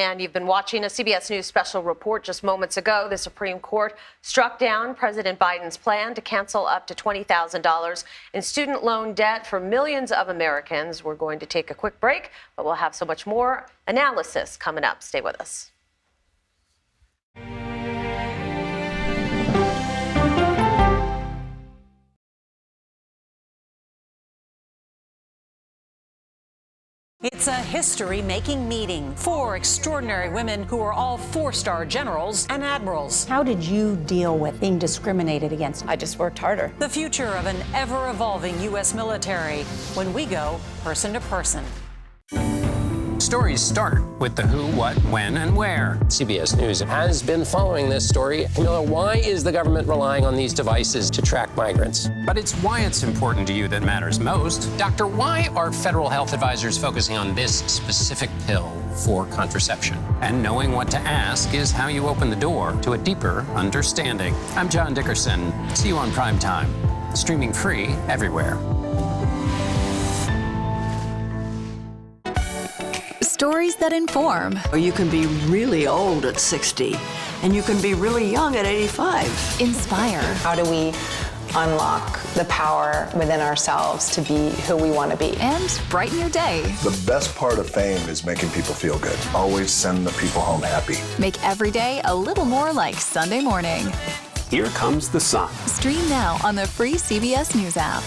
And you've been watching a CBS News special report just moments ago. The Supreme Court struck down President Biden's plan to cancel up to $20,000 in student loan debt for millions of Americans. We're going to take a quick break, but we'll have so much more analysis coming up. Stay with us. It's a history-making meeting. 4 extraordinary women who are all 4-star generals and admirals. How did you deal with being discriminated against? I just worked harder. The future of an ever-evolving U.S. military when we go person to person. Stories start with the who, what, when, and where. CBS News has been following this story. Camilla, why is the government relying on these devices to track migrants? But it's why it's important to you that matters most. Doctor, why are federal health advisors focusing on this specific pill for contraception? And knowing what to ask is how you open the door to a deeper understanding. I'm John Dickerson. See you on Prime Time, streaming free everywhere. Stories that inform. You can be really old at 60, and you can be really young at 85. Inspire. How do we unlock the power within ourselves to be who we want to be? And brighten your day. The best part of fame is making people feel good. Always send the people home happy. Make every day a little more like Sunday morning. Here comes the sun. Stream now on the free CBS News app.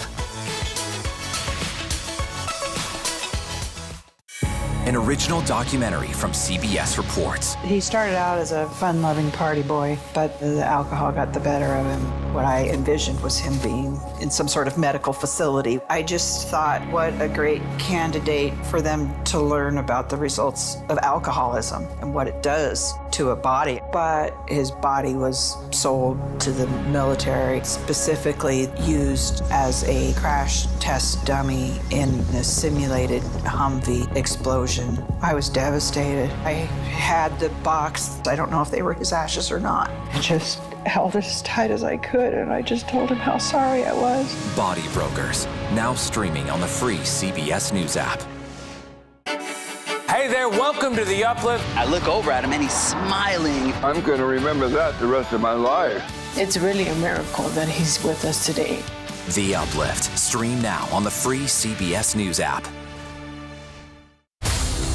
An original documentary from CBS Reports. He started out as a fun-loving party boy, but the alcohol got the better of him. What I envisioned was him being in some sort of medical facility. I just thought, what a great candidate for them to learn about the results of alcoholism and what it does to a body. But his body was sold to the military, specifically used as a crash test dummy in a simulated Humvee explosion. I was devastated. I had the box. I don't know if they were his ashes or not. I just held it as tight as I could, and I just told him how sorry I was. Body Brokers, now streaming on the free CBS News app. Hey there, welcome to The Uplift. I look over at him and he's smiling. I'm going to remember that the rest of my life. It's really a miracle that he's with us today. The Uplift, stream now on the free CBS News app.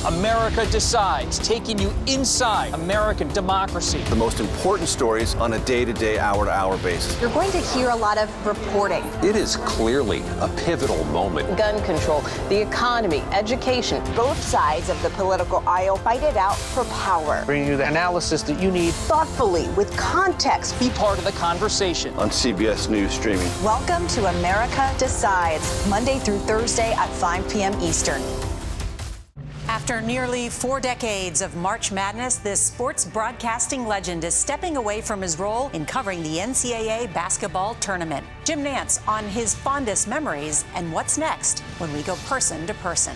America Decides, taking you inside American democracy. The most important stories on a day-to-day, hour-to-hour basis. You're going to hear a lot of reporting. It is clearly a pivotal moment. Gun control, the economy, education. Both sides of the political aisle fight it out for power. Bringing you the analysis that you need. Thoughtfully, with context. Be part of the conversation. On CBS News streaming. Welcome to America Decides, Monday through Thursday at 5 p.m. Eastern. After nearly 4 decades of March Madness, this sports broadcasting legend is stepping away from his role in covering the NCAA basketball tournament. Jim Nantz on his fondest memories and what's next when we go person to person.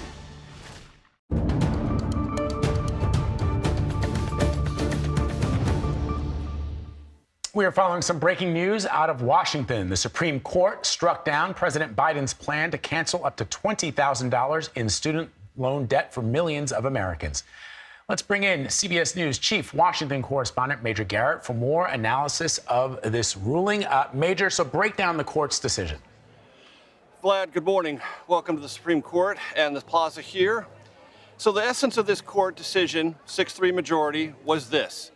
We are following some breaking news out of Washington. The Supreme Court struck down President Biden's plan to cancel up to $20,000 in student loan debt for millions of Americans. Let's bring in CBS News Chief Washington correspondent Major Garrett for more analysis of this ruling. Major, so break down the court's decision. Vlad, good morning. Welcome to the Supreme Court and the plaza here. So the essence of this court decision, 6-3 majority, was this.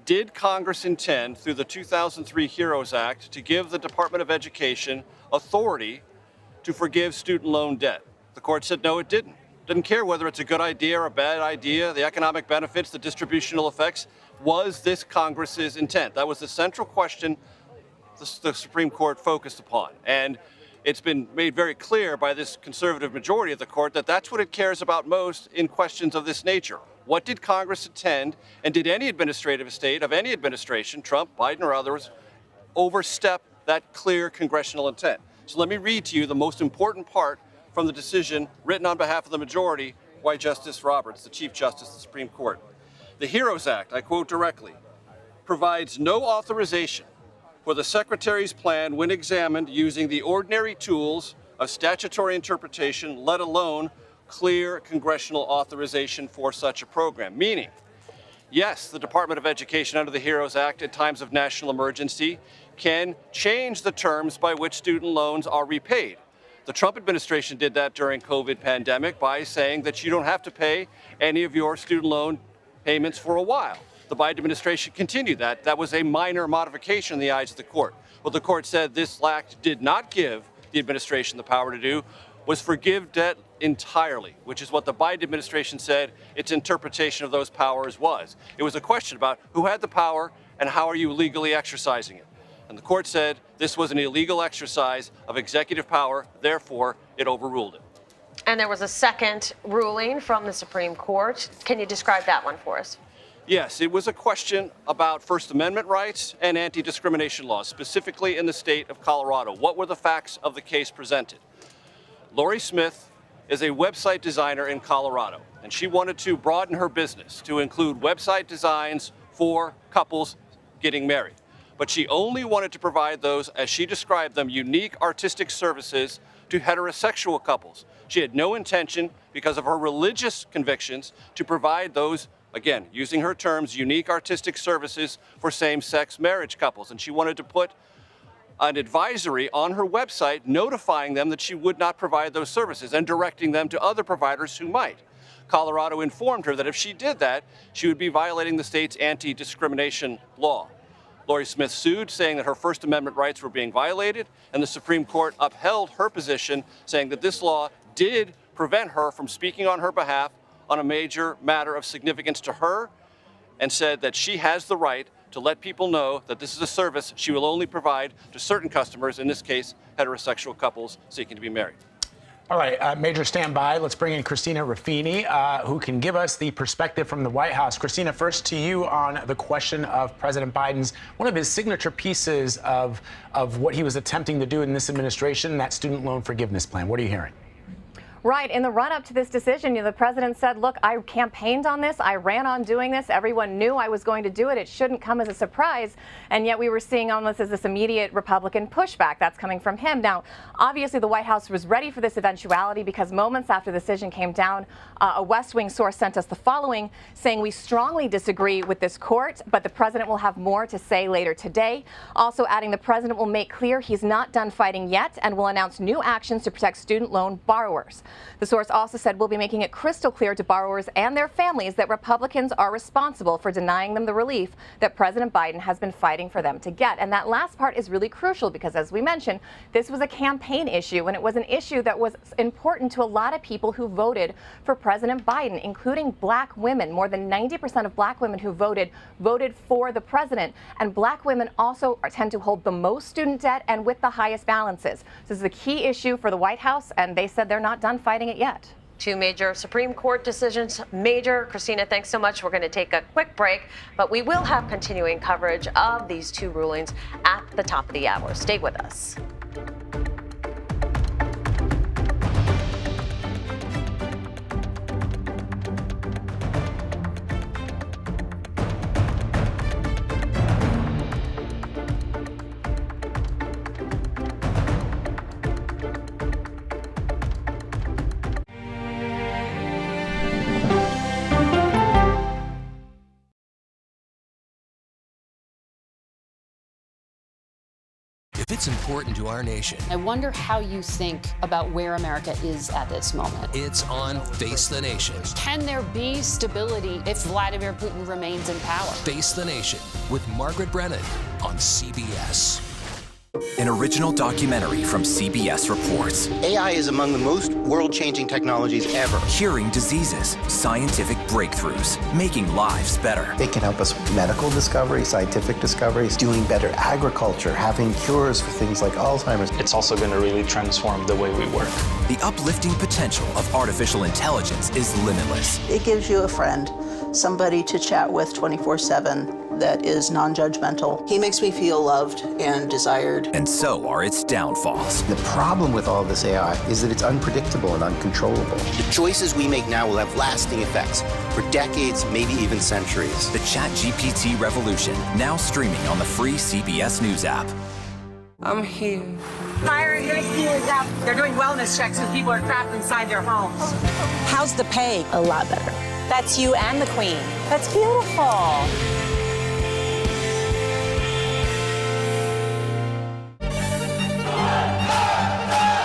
Did Congress intend, through the 2003 HEROES Act, to give the Department of Education authority to forgive student loan debt? The court said no, it didn't. Didn't care whether it's a good idea or a bad idea, the economic benefits, the distributional effects. Was this Congress's intent? That was the central question the Supreme Court focused upon. And it's been made very clear by this conservative majority of the court that that's what it cares about most in questions of this nature. What did Congress intend, and did any administrative estate of any administration, Trump, Biden, or others, overstep that clear congressional intent? So let me read to you the most important part from the decision written on behalf of the majority by Justice Roberts, the Chief Justice of the Supreme Court. The HEROES Act, I quote directly, provides no authorization for the Secretary's plan when examined using the ordinary tools of statutory interpretation, let alone clear congressional authorization for such a program. Meaning, Yes, the Department of Education under the HEROES Act at times of national emergency can change the terms by which student loans are repaid. The Trump administration did that during COVID pandemic by saying that you don't have to pay any of your student loan payments for a while. The Biden administration continued that. That was a minor modification in the eyes of the court. What the court said this act did not give the administration the power to do was forgive debt entirely, which is what the Biden administration said its interpretation of those powers was. It was a question about who had the power and how are you legally exercising it. And the court said this was an illegal exercise of executive power, therefore it overruled it. And there was a second ruling from the Supreme Court. Can you describe that one for us? Yes, it was a question about First Amendment rights and anti-discrimination laws, specifically in the state of Colorado. What were the facts of the case presented? Lori Smith is a website designer in Colorado, and she wanted to broaden her business to include website designs for couples getting married. But she only wanted to provide those, as she described them, unique artistic services to heterosexual couples. She had no intention, because of her religious convictions, to provide those, again, using her terms, unique artistic services for same-sex marriage couples. And she wanted to put an advisory on her website notifying them that she would not provide those services and directing them to other providers who might. Colorado informed her that if she did that, she would be violating the state's anti-discrimination law. Lori Smith sued, saying that her First Amendment rights were being violated, and the Supreme Court upheld her position, saying that this law did prevent her from speaking on her behalf on a major matter of significance to her, and said that she has the right to let people know that this is a service she will only provide to certain customers, in this case, heterosexual couples seeking to be married. All right, Major, stand by. Let's bring in Christina Ruffini, who can give us the perspective from the White House. Christina, first to you on the question of President Biden's, one of his signature pieces of what he was attempting to do in this administration, that student loan forgiveness plan. What are you hearing? Right. In the run-up to this decision, the president said, look, I campaigned on this. I ran on doing this. Everyone knew I was going to do it. It shouldn't come as a surprise. And yet we were seeing almost as this immediate Republican pushback that's coming from him. Now, obviously, the White House was ready for this eventuality because moments after the decision came down, a West Wing source sent us the following, saying we strongly disagree with this court, but the president will have more to say later today. Also adding the president will make clear he's not done fighting yet and will announce new actions to protect student loan borrowers. The source also said we'll be making it crystal clear to borrowers and their families that Republicans are responsible for denying them the relief that President Biden has been fighting for them to get. And that last part is really crucial because, as we mentioned, this was a campaign issue, and it was an issue that was important to a lot of people who voted for President Biden, including black women. More than 90% of black women who voted for the president. And black women also tend to hold the most student debt and with the highest balances. So this is a key issue for the White House, and they said they're not done fighting it yet. Two major Supreme Court decisions. Major. Christina, thanks so much. We're going to take a quick break, but we will have continuing coverage of these two rulings at the top of the hour. Stay with us. If it's important to our nation, I wonder how you think about where America is at this moment. it's on Face the Nation. Can there be stability if Vladimir Putin remains in power? Face the Nation with Margaret Brennan on CBS. An original documentary from CBS reports. AI is among the most world-changing technologies ever. Curing diseases, scientific breakthroughs, making lives better. It can help us with medical discoveries, scientific discoveries, doing better agriculture, having cures for things like Alzheimer's. It's also going to really transform the way we work. The uplifting potential of artificial intelligence is limitless. It gives you a friend, somebody to chat with 24/7 that is non-judgmental. He makes me feel loved and desired. And so are its downfalls. The problem with all this AI is that it's unpredictable and uncontrollable. The choices we make now will have lasting effects for decades, maybe even centuries. The ChatGPT revolution, now streaming on the free CBS News app. I'm here. Fire and rescue is out. They're doing wellness checks when people are trapped inside their homes. How's the pay? A lot better. That's you and the Queen. That's beautiful.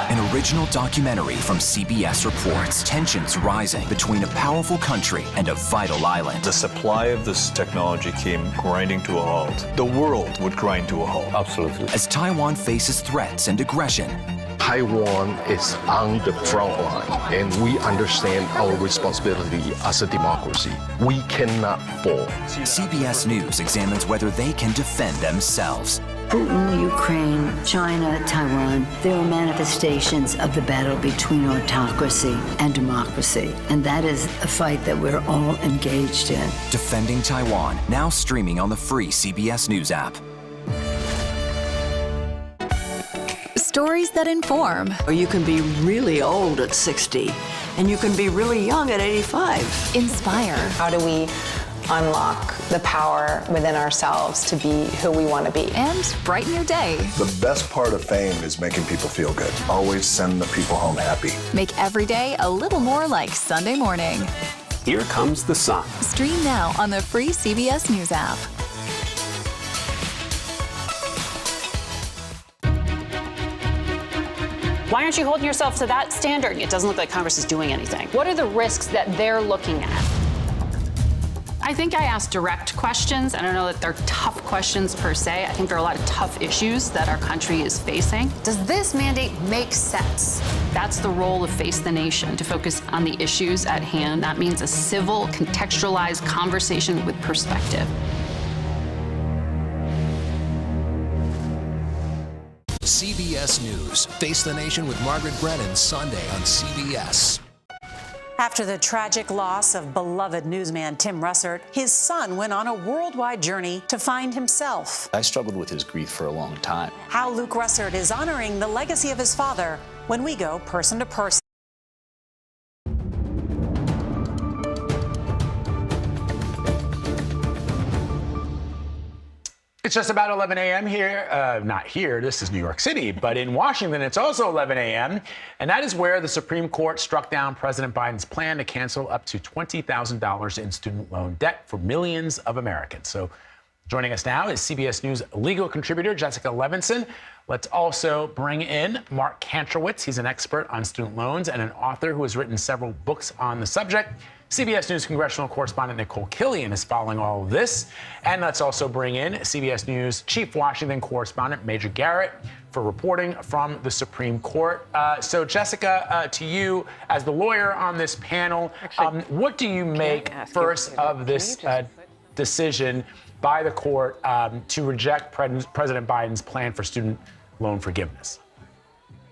An original documentary from CBS reports tensions rising between a powerful country and a vital island. The supply of this technology came grinding to a halt. The world would grind to a halt. Absolutely. As Taiwan faces threats and aggression, Taiwan is on the front line, and we understand our responsibility as a democracy. We cannot fall. CBS News examines whether they can defend themselves. Putin, Ukraine, China, Taiwan, they are manifestations of the battle between autocracy and democracy. And that is a fight that we're all engaged in. Defending Taiwan, now streaming on the free CBS News app. Stories that inform. You can be really old at 60, and you can be really young at 85. Inspire. How do we unlock the power within ourselves to be who we want to be? And brighten your day. The best part of fame is making people feel good. Always send the people home happy. Make every day a little more like Sunday morning. Here comes the sun. Stream now on the free CBS News app. Why aren't you holding yourself to that standard? It doesn't look like Congress is doing anything. What are the risks that they're looking at? I think I asked direct questions. I don't know that they're tough questions per se. I think there are a lot of tough issues that our country is facing. Does this mandate make sense? That's the role of Face the Nation, to focus on the issues at hand. That means a civil, contextualized conversation with perspective. CBS News. Face the Nation with Margaret Brennan, Sunday on CBS. After the tragic loss of beloved newsman Tim Russert, his son went on a worldwide journey to find himself. I struggled with his grief for a long time. How Luke Russert is honoring the legacy of his father when we go person to person. It's just about 11 a.m. here. Not here, this is New York City, but in Washington, it's also 11 a.m. And that is where the Supreme Court struck down President Biden's plan to cancel up to $20,000 in student loan debt for millions of Americans. So joining us now is CBS News legal contributor Jessica Levinson. Let's also bring in Mark Kantrowitz. He's an expert on student loans and an author who has written several books on the subject. CBS News congressional correspondent Nicole Killian is following all of this. And let's also bring in CBS News chief Washington correspondent Major Garrett for reporting from the Supreme Court. So, Jessica, to you, as the lawyer on this panel, what do you make first of this decision by the court to reject President Biden's plan for student loan forgiveness?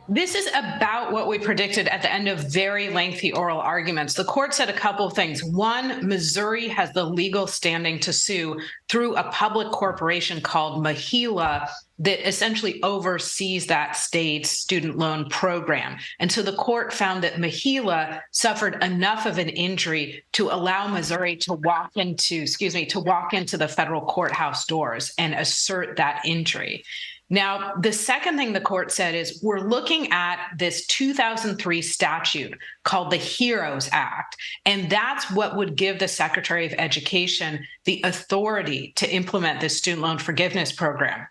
This is about what we predicted at the end of very lengthy oral arguments. The court said a couple of things. One, Missouri has the legal standing to sue through a public corporation called MHELA that essentially oversees that state's student loan program. And so the court found that MHELA suffered enough of an injury to allow Missouri to walk into the federal courthouse doors and assert that injury. Now, the second thing the court said is we're looking at this 2003 statute called the HEROES Act, and that's what would give the Secretary of Education the authority to implement this student loan forgiveness program.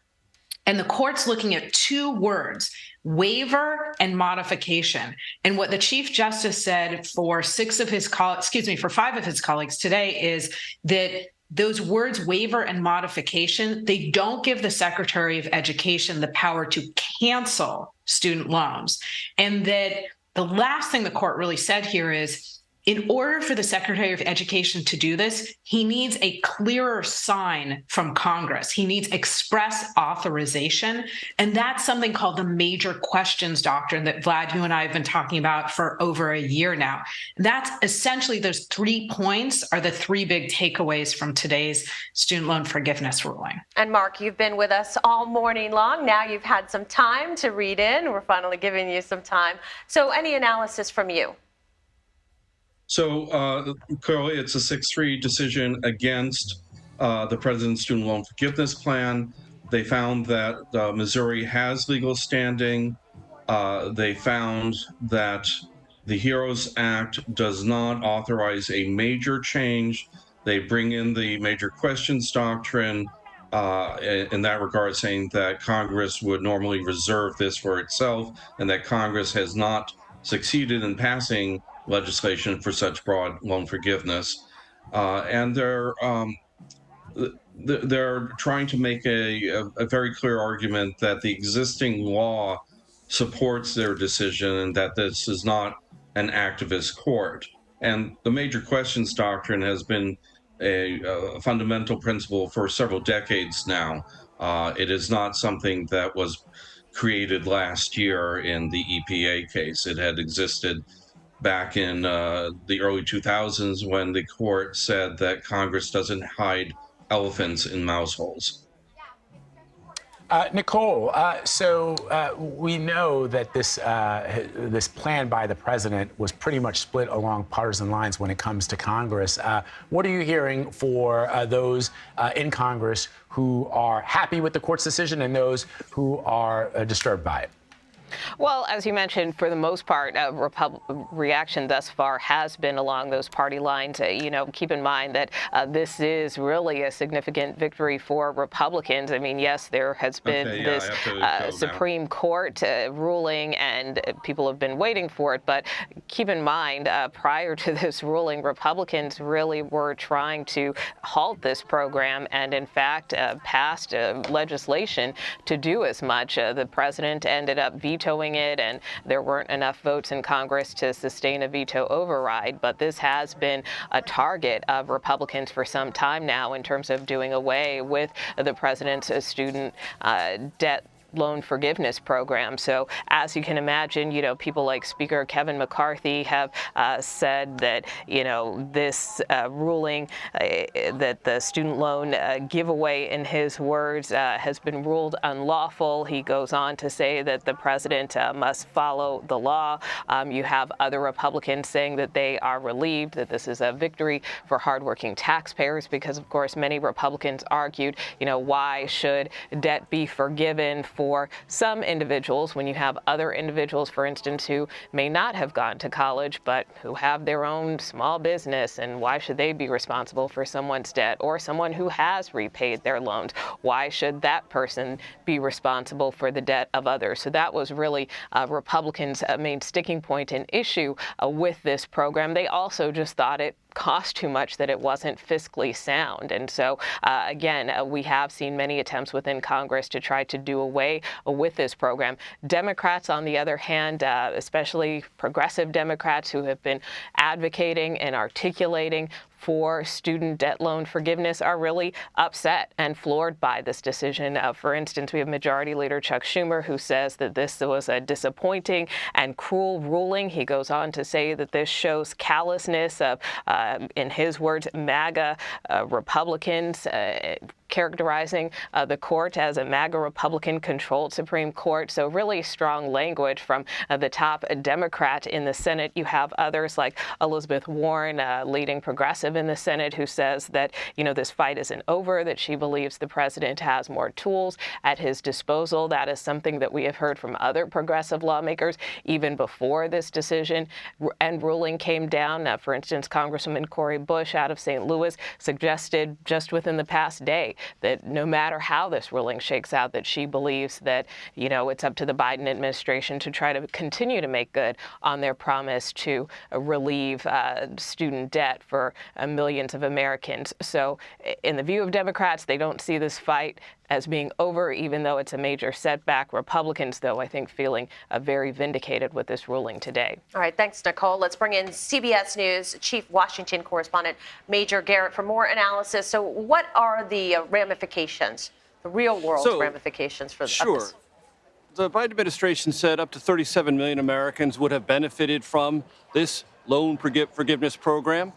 And the court's looking at two words, waiver and modification. And what the Chief Justice said for five of his colleagues today is that those words, waiver and modification, they don't give the Secretary of Education the power to cancel student loans. And that the last thing the court really said here is, in order for the Secretary of Education to do this, he needs a clearer sign from Congress. He needs express authorization. And that's something called the major questions doctrine that Vlad, you and I have been talking about for over a year now. That's essentially those 3 points are the three big takeaways from today's student loan forgiveness ruling. And Mark, you've been with us all morning long. Now you've had some time to read in. We're finally giving you some time. So any analysis from you? So clearly it's a 6-3 decision against the president's student loan forgiveness plan. They found that Missouri has legal standing. They found that The HEROES Act does not authorize a major change. They bring in the major questions doctrine in that regard, saying that Congress would normally reserve this for itself and that Congress has not succeeded in passing legislation for such broad loan forgiveness. And they're trying to make a very clear argument that the existing law supports their decision and that this is not an activist court. And the major questions doctrine has been a fundamental principle for several decades now. It is not something that was created last year in the EPA case. It had existed back in the early 2000s when the court said that Congress doesn't hide elephants in mouse holes. Nicole, we know that this plan by the president was pretty much split along partisan lines when it comes to Congress. What are you hearing for those in Congress who are happy with the court's decision and those who are disturbed by it? Well, as you mentioned, for the most part, reaction thus far has been along those party lines. Keep in mind that this is really a significant victory for Republicans. I mean, yes, there has been this Supreme Court ruling, and people have been waiting for it. But keep in mind, prior to this ruling, Republicans really were trying to halt this program and, in fact, passed legislation to do as much. The president ended up vetoing it, and there weren't enough votes in Congress to sustain a veto override. But this has been a target of Republicans for some time now in terms of doing away with the president's student debt loan forgiveness program. So as you can imagine, people like Speaker Kevin McCarthy have said that, this ruling that the student loan giveaway, in his words, has been ruled unlawful. He goes on to say that the president must follow the law. You have other Republicans saying that they are relieved that this is a victory for hardworking taxpayers because, of course, many Republicans argued, why should debt be forgiven for some individuals when you have other individuals, for instance, who may not have gone to college but who have their own small business, and why should they be responsible for someone's debt? Or someone who has repaid their loans, why should that person be responsible for the debt of others? So that was really Republicans' main sticking point and issue with this program. They also just thought it cost too much, that it wasn't fiscally sound. And so, again, we have seen many attempts within Congress to try to do away with this program. Democrats, on the other hand, especially progressive Democrats who have been advocating and articulating for student debt loan forgiveness, are really upset and floored by this decision. For instance, we have Majority Leader Chuck Schumer, who says that this was a disappointing and cruel ruling. He goes on to say that this shows callousness of, in his words, MAGA Republicans, characterizing the court as a MAGA Republican-controlled Supreme Court. So really strong language from the top Democrat in the Senate. You have others like Elizabeth Warren, leading progressive in the Senate, who says that, this fight isn't over, that she believes the president has more tools at his disposal. That is something that we have heard from other progressive lawmakers even before this decision and ruling came down. For instance, Congresswoman Cori Bush out of St. Louis suggested just within the past day that no matter how this ruling shakes out, that she believes that, it's up to the Biden administration to try to continue to make good on their promise to relieve student debt for millions of Americans. So in the view of Democrats, they don't see this fight as being over, even though it's a major setback. Republicans, though, I think feeling very vindicated with this ruling today. All right, thanks, Nicole. Let's bring in CBS News Chief Washington Correspondent Major Garrett for more analysis. So what are the ramifications, the real-world ramifications for this? Sure. The Biden administration said up to 37 million Americans would have benefited from this loan forgiveness program.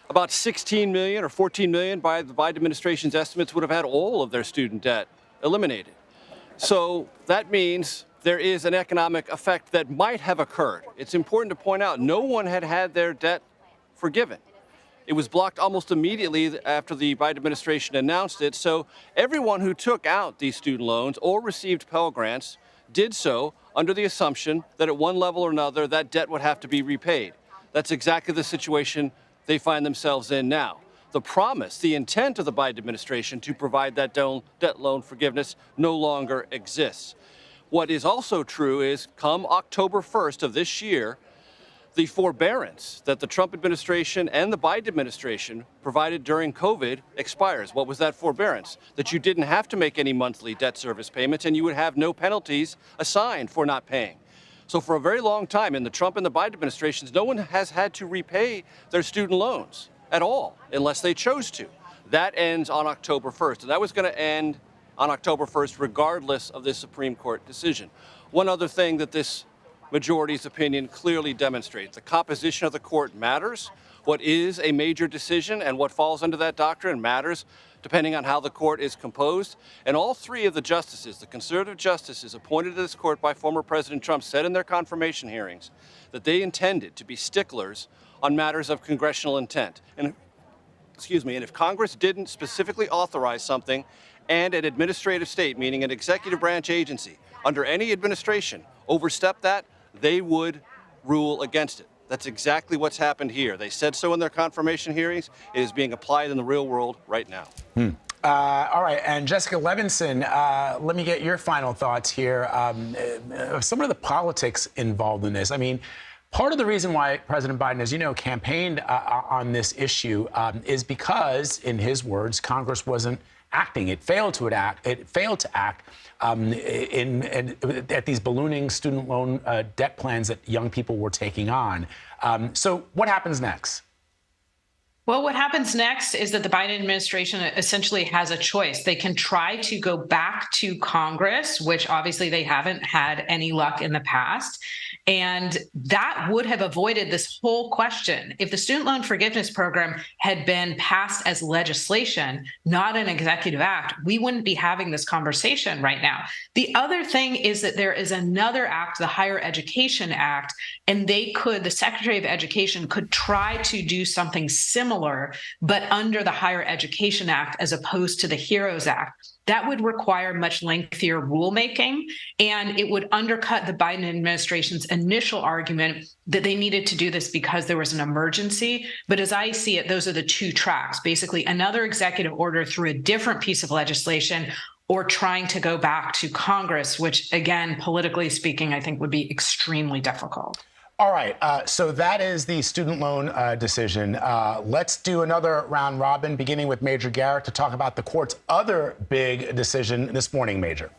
About 16 million or 14 million by the Biden administration's estimates would have had all of their student debt eliminated. So that means there is an economic effect that might have occurred. It's important to point out no one had their debt forgiven. It was blocked almost immediately after the Biden administration announced it. So everyone who took out these student loans or received Pell Grants did so under the assumption that at one level or another, that debt would have to be repaid. That's exactly the situation they find themselves in now. The promise, the intent of the Biden administration to provide that debt loan forgiveness no longer exists. What is also true is come October 1st of this year, the forbearance that the Trump administration and the Biden administration provided during COVID expires. What was that forbearance? That you didn't have to make any monthly debt service payments and you would have no penalties assigned for not paying. So for a very long time in the Trump and the Biden administrations, no one has had to repay their student loans at all unless they chose to. That ends on October 1st. And that was going to end on October 1st regardless of this Supreme Court decision. One other thing that this majority's opinion clearly demonstrates. The composition of the court matters. What is a major decision and what falls under that doctrine matters depending on how the court is composed. And all three of the justices, the conservative justices appointed to this court by former President Trump, said in their confirmation hearings that they intended to be sticklers on matters of congressional intent. And if Congress didn't specifically authorize something and an administrative state, meaning an executive branch agency, under any administration, overstep that, they would rule against it. That's exactly what's happened here. They said so in their confirmation hearings. It is being applied in the real world right now. All right, and Jessica Levinson, let me get your final thoughts here. Some of the politics involved in this. I mean, part of the reason why President Biden, as you know, campaigned on this issue is because, in his words, Congress wasn't acting. It failed to act. At these ballooning student loan debt plans that young people were taking on. So what happens next? Well, what happens next is that the Biden administration essentially has a choice. They can try to go back to Congress, which obviously they haven't had any luck in the past. And that would have avoided this whole question. If the student loan forgiveness program had been passed as legislation, not an executive act, we wouldn't be having this conversation right now. The other thing is that there is another act, the Higher Education Act, and the Secretary of Education could try to do something similar, but under the Higher Education Act as opposed to the HEROES Act. That would require much lengthier rulemaking, and it would undercut the Biden administration's initial argument that they needed to do this because there was an emergency. But as I see it, those are the two tracks, basically another executive order through a different piece of legislation or trying to go back to Congress, which, again, politically speaking, I think would be extremely difficult. All right, so that is the student loan decision. Let's do another round robin, beginning with Major Garrett to talk about the court's other big decision this morning, Major.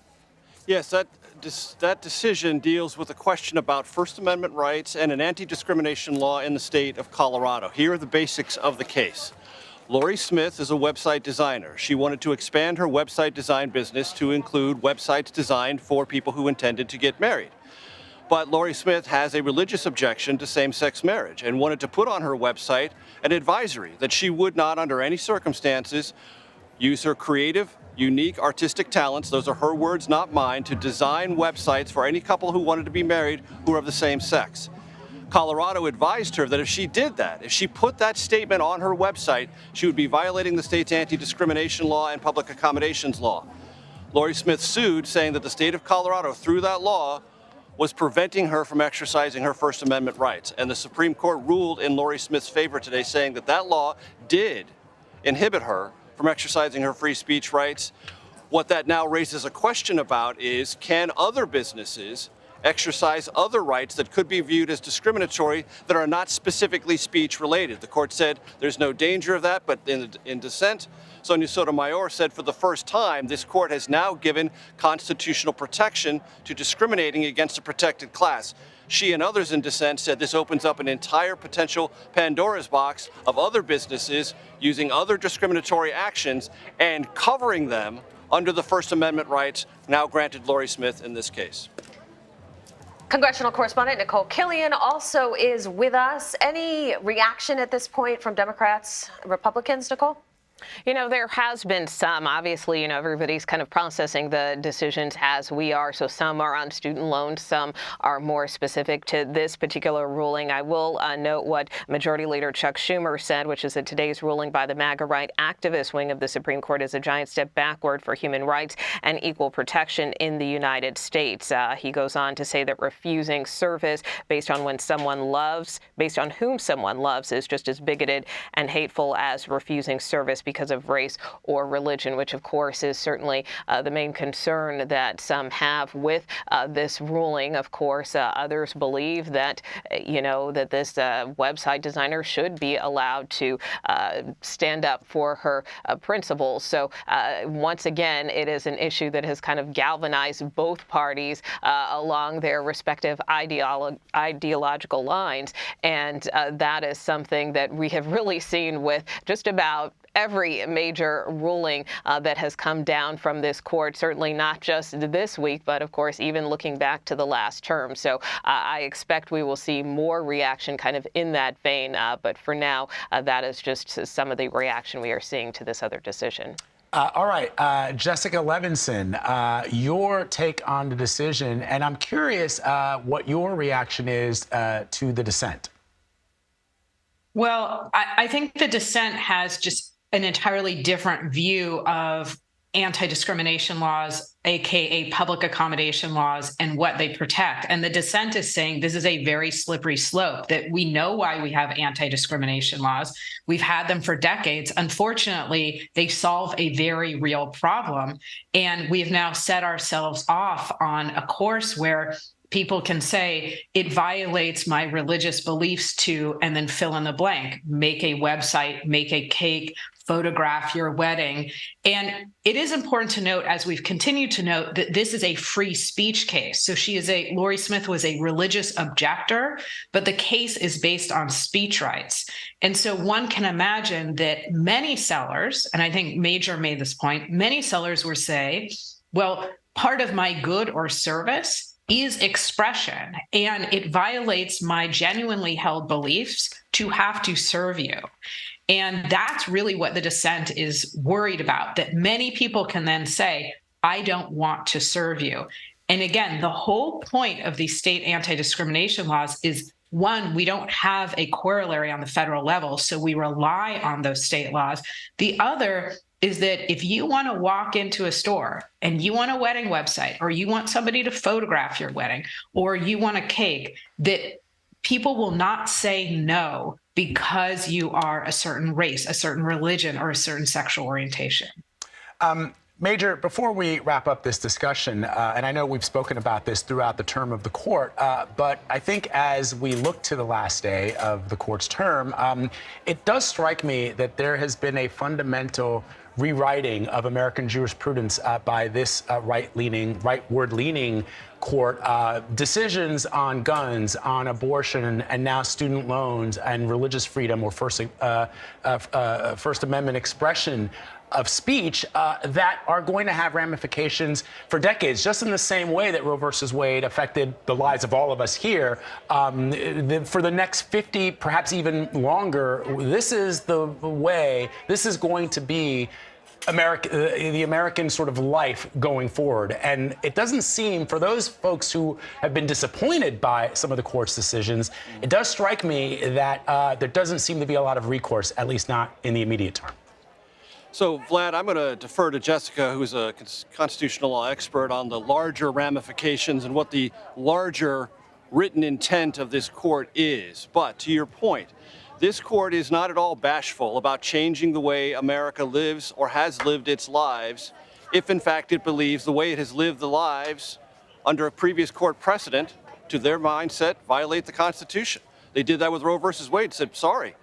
Yes, that decision deals with a question about First Amendment rights and an anti-discrimination law in the state of Colorado. Here are the basics of the case. Lori Smith is a website designer. She wanted to expand her website design business to include websites designed for people who intended to get married. But Lori Smith has a religious objection to same-sex marriage and wanted to put on her website an advisory that she would not, under any circumstances, use her creative, unique, artistic talents, those are her words, not mine, to design websites for any couple who wanted to be married who are of the same sex. Colorado advised her that if she did that, if she put that statement on her website, she would be violating the state's anti-discrimination law and public accommodations law. Lori Smith sued, saying that the state of Colorado, through that law, was preventing her from exercising her First Amendment rights. And the Supreme Court ruled in Lori Smith's favor today, saying that that law did inhibit her from exercising her free speech rights. What that now raises a question about is, can other businesses exercise other rights that could be viewed as discriminatory that are not specifically speech related? The court said there's no danger of that, but in dissent, Sonia Sotomayor said for the first time, this court has now given constitutional protection to discriminating against a protected class. She and others in dissent said this opens up an entire potential Pandora's box of other businesses using other discriminatory actions and covering them under the First Amendment rights now granted Lori Smith in this case. Congressional correspondent Nicole Killian also is with us. Any reaction at this point from Democrats, Republicans, Nicole? You know, there has been some. Obviously, you know, everybody's kind of processing the decisions as we are. So some are on student loans, some are more specific to this particular ruling. I will note what Majority Leader Chuck Schumer said, which is that today's ruling by the MAGA right activist wing of the Supreme Court is a giant step backward for human rights and equal protection in the United States. He goes on to say that refusing service based on whom someone loves is just as bigoted and hateful as refusing service because of race or religion, which of course is certainly the main concern that some have with this ruling. Of course, others believe that, you know, that this website designer should be allowed to stand up for her principles. So once again, it is an issue that has kind of galvanized both parties along their respective ideological lines. And that is something that we have really seen with just about every major ruling that has come down from this court, certainly not just this week, but of course, even looking back to the last term. So I expect we will see more reaction kind of in that vein. But for now, that is just some of the reaction we are seeing to this other decision. All right, Jessica Levinson, your take on the decision, and I'm curious what your reaction is to the dissent. Well, I think the dissent has just an entirely different view of anti-discrimination laws, aka public accommodation laws, and what they protect. And the dissent is saying this is a very slippery slope, that we know why we have anti-discrimination laws. We've had them for decades. Unfortunately, they solve a very real problem. And we've now set ourselves off on a course where people can say it violates my religious beliefs to, and then fill in the blank, make a website, make a cake, photograph your wedding. And it is important to note, as we've continued to note, that this is a free speech case. So Lori Smith was a religious objector, but the case is based on speech rights. And so one can imagine that many sellers, and I think Major made this point, many sellers will say, well, part of my good or service is expression, and it violates my genuinely held beliefs to have to serve you. And that's really what the dissent is worried about, that many people can then say, I don't want to serve you. And again, the whole point of these state anti-discrimination laws is, one, we don't have a corollary on the federal level, so we rely on those state laws. The other is that if you want to walk into a store and you want a wedding website, or you want somebody to photograph your wedding, or you want a cake, that people will not say no because you are a certain race, a certain religion, or a certain sexual orientation. Major, before we wrap up this discussion, and I know we've spoken about this throughout the term of the court, but I think as we look to the last day of the court's term, it does strike me that there has been a fundamental rewriting of American jurisprudence by this rightward-leaning court. Decisions on guns, on abortion, and now student loans and religious freedom or First Amendment expression of speech that are going to have ramifications for decades, just in the same way that Roe versus Wade affected the lives of all of us here. For the next 50, perhaps even longer, this is the way, this is going to be the American sort of life going forward. And it doesn't seem, for those folks who have been disappointed by some of the court's decisions, it does strike me that there doesn't seem to be a lot of recourse, at least not in the immediate term. So, Vlad, I'm going to defer to Jessica, who's a constitutional law expert, on the larger ramifications and what the larger written intent of this court is. But to your point, this court is not at all bashful about changing the way America lives or has lived its lives, if in fact it believes the way it has lived the lives under a previous court precedent, to their mindset, violate the Constitution. They did that with Roe versus Wade, said, sorry,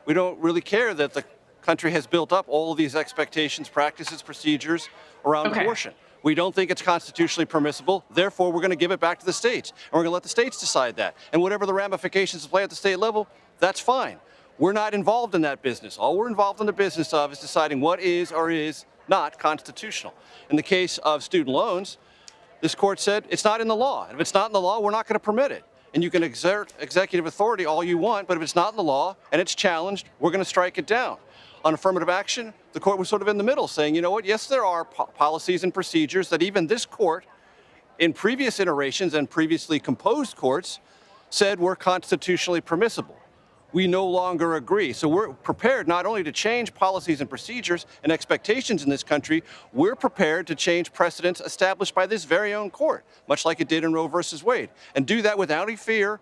we don't really care that the country has built up all of these expectations, practices, procedures around abortion. We don't think it's constitutionally permissible. Therefore, we're going to give it back to the states. And we're going to let the states decide that. And whatever the ramifications play at the state level, that's fine. We're not involved in that business. All we're involved in the business of is deciding what is or is not constitutional. In the case of student loans, this court said it's not in the law. And if it's not in the law, we're not going to permit it. and you can exert executive authority all you want, but if it's not in the law and it's challenged, we're going to strike it down. On affirmative action, the court was sort of in the middle, saying, you know what, yes, there are policies and procedures that even this court, in previous iterations and previously composed courts, said were constitutionally permissible. We no longer agree. So we're prepared not only to change policies and procedures and expectations in this country, we're prepared to change precedents established by this very own court, much like it did in Roe versus Wade, and do that without any fear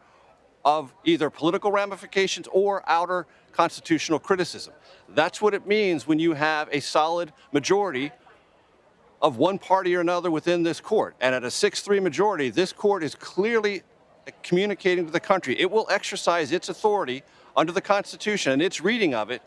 of either political ramifications or outer constitutional criticism. That's what it means when you have a solid majority of one party or another within this court. And at a 6-3 majority, this court is clearly communicating to the country. It will exercise its authority under the Constitution and its reading of it,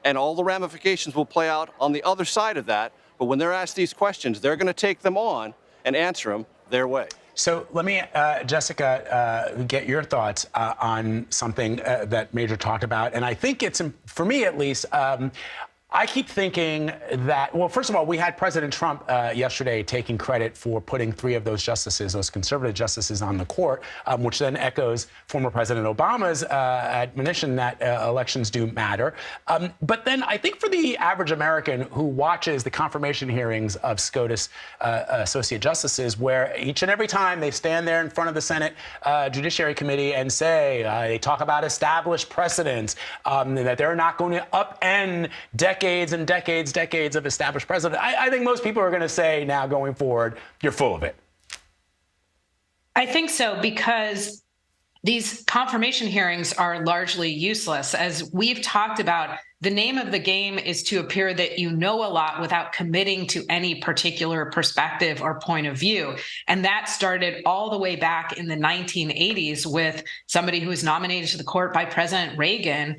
and all the ramifications will play out on the other side of that. But when they're asked these questions, they're going to take them on and answer them their way. So let me, Jessica, get your thoughts on something that Major talked about. And I think it's, for me at least, I keep thinking that, well, first of all, we had President Trump yesterday taking credit for putting 3 of those justices, those conservative justices, on the court, which then echoes former President Obama's admonition that elections do matter. But then I think for the average American who watches the confirmation hearings of SCOTUS associate justices, where each and every time they stand there in front of the Senate Judiciary Committee and say, they talk about established precedents, that they're not going to upend decades and decades of established precedent. I think most people are going to say now going forward, you're full of it. I think so, because these confirmation hearings are largely useless. As we've talked about, the name of the game is to appear that you know a lot without committing to any particular perspective or point of view. And that started all the way back in the 1980s with somebody who was nominated to the court by President Reagan,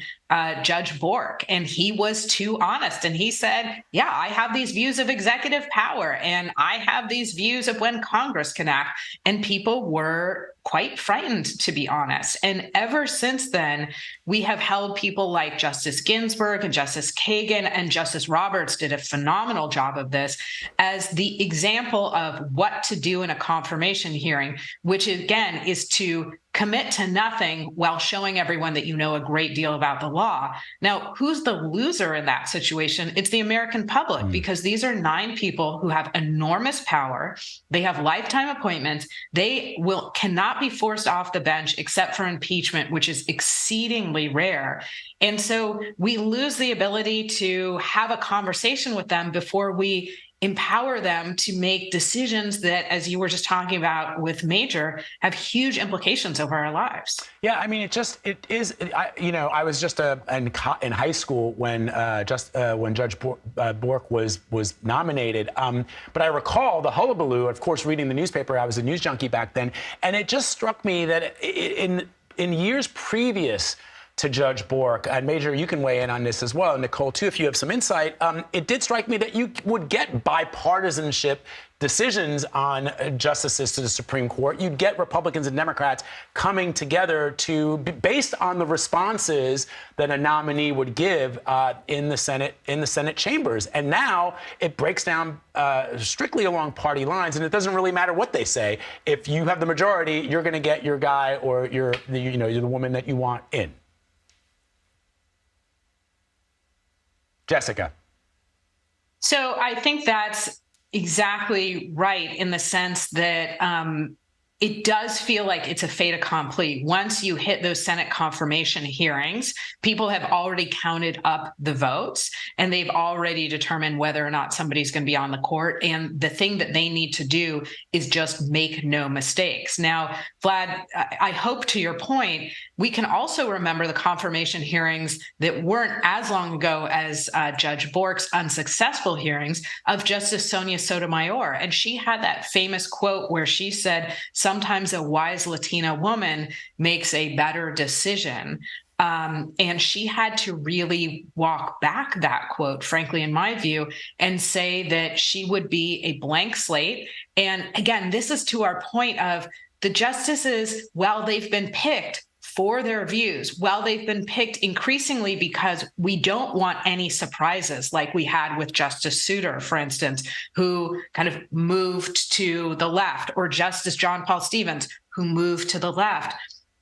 Judge Bork. And he was too honest. And he said, yeah, I have these views of executive power, and I have these views of when Congress can act. And people were quite frightened, to be honest. And ever since then, we have held people like Justice Ginsburg and Justice Kagan and Justice Roberts did a phenomenal job of this as the example of what to do in a confirmation hearing, which again is to commit to nothing while showing everyone that you know a great deal about the law. Now, who's the loser in that situation? It's the American public, because these are 9 people who have enormous power. They have lifetime appointments. They cannot be forced off the bench except for impeachment, which is exceedingly rare. And so we lose the ability to have a conversation with them before we empower them to make decisions that, as you were just talking about with Major, have huge implications over our lives. Yeah, I mean, it is. I was just in high school when Judge Bork was nominated. But I recall the hullabaloo, of course, reading the newspaper. I was a news junkie back then, and it just struck me that in years previous to Judge Bork, and Major, you can weigh in on this as well, and Nicole too, if you have some insight. It did strike me that you would get bipartisanship decisions on justices to the Supreme Court. You'd get Republicans and Democrats coming together based on the responses that a nominee would give in the Senate chambers. And now it breaks down strictly along party lines, and it doesn't really matter what they say. If you have the majority, you're going to get your guy or you're the woman that you want in. Jessica. So I think that's exactly right in the sense that it does feel like it's a fait accompli. Once you hit those Senate confirmation hearings, people have already counted up the votes and they've already determined whether or not somebody's going to be on the court. And the thing that they need to do is just make no mistakes. Now, Vlad, I hope to your point, we can also remember the confirmation hearings that weren't as long ago as Judge Bork's unsuccessful hearings of Justice Sonia Sotomayor. And she had that famous quote where she said, sometimes a wise Latina woman makes a better decision. And she had to really walk back that quote, frankly, in my view, and say that she would be a blank slate. And again, this is to our point of the justices, while they've been picked for their views. Well, they've been picked increasingly because we don't want any surprises like we had with Justice Souter, for instance, who kind of moved to the left, or Justice John Paul Stevens, who moved to the left.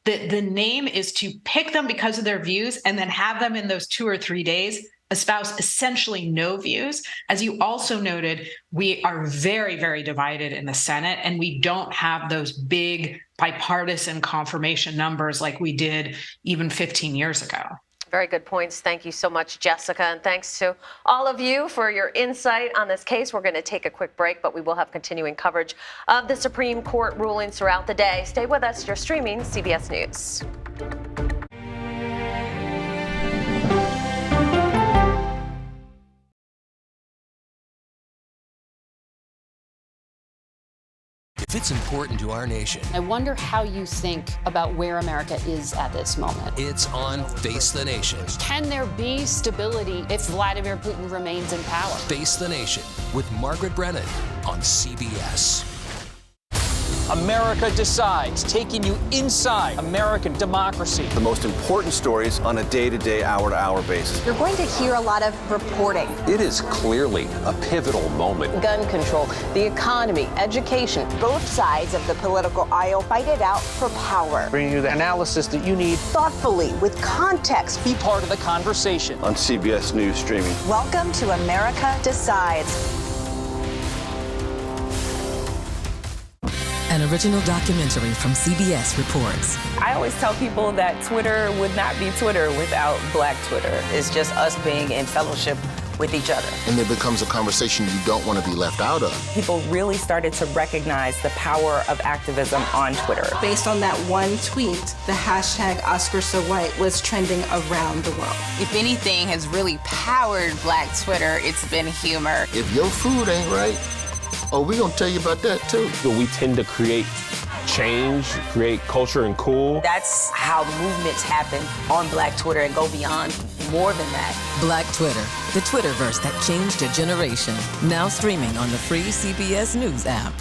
The name is to pick them because of their views and then have them in those 2 or 3 days espouse essentially no views. As you also noted, we are very, very divided in the Senate, and we don't have those big bipartisan confirmation numbers like we did even 15 years ago. Very good points. Thank you so much, Jessica. And thanks to all of you for your insight on this case. We're going to take a quick break, but we will have continuing coverage of the Supreme Court rulings throughout the day. Stay with us. You're streaming CBS News. If it's important to our nation, I wonder how you think about where America is at this moment. it's on Face the Nation. Can there be stability if Vladimir Putin remains in power? Face the Nation with Margaret Brennan on CBS. America Decides, taking you inside American democracy. The most important stories on a day-to-day, hour-to-hour basis. You're going to hear a lot of reporting. It is clearly a pivotal moment. Gun control, the economy, education. Both sides of the political aisle fight it out for power. Bringing you the analysis that you need. Thoughtfully, with context. Be part of the conversation. On CBS News streaming. Welcome to America Decides. An original documentary from CBS reports. I always tell people that Twitter would not be Twitter without Black Twitter. It's just us being in fellowship with each other. And it becomes a conversation you don't want to be left out of. People really started to recognize the power of activism on Twitter. Based on that one tweet, the hashtag #OscarsSoWhite was trending around the world. If anything has really powered Black Twitter, it's been humor. If your food ain't right, oh, we're going to tell you about that too. We tend to create change, create culture and cool. That's how movements happen on Black Twitter and go beyond more than that. Black Twitter, the Twitterverse that changed a generation. Now streaming on the free CBS News app.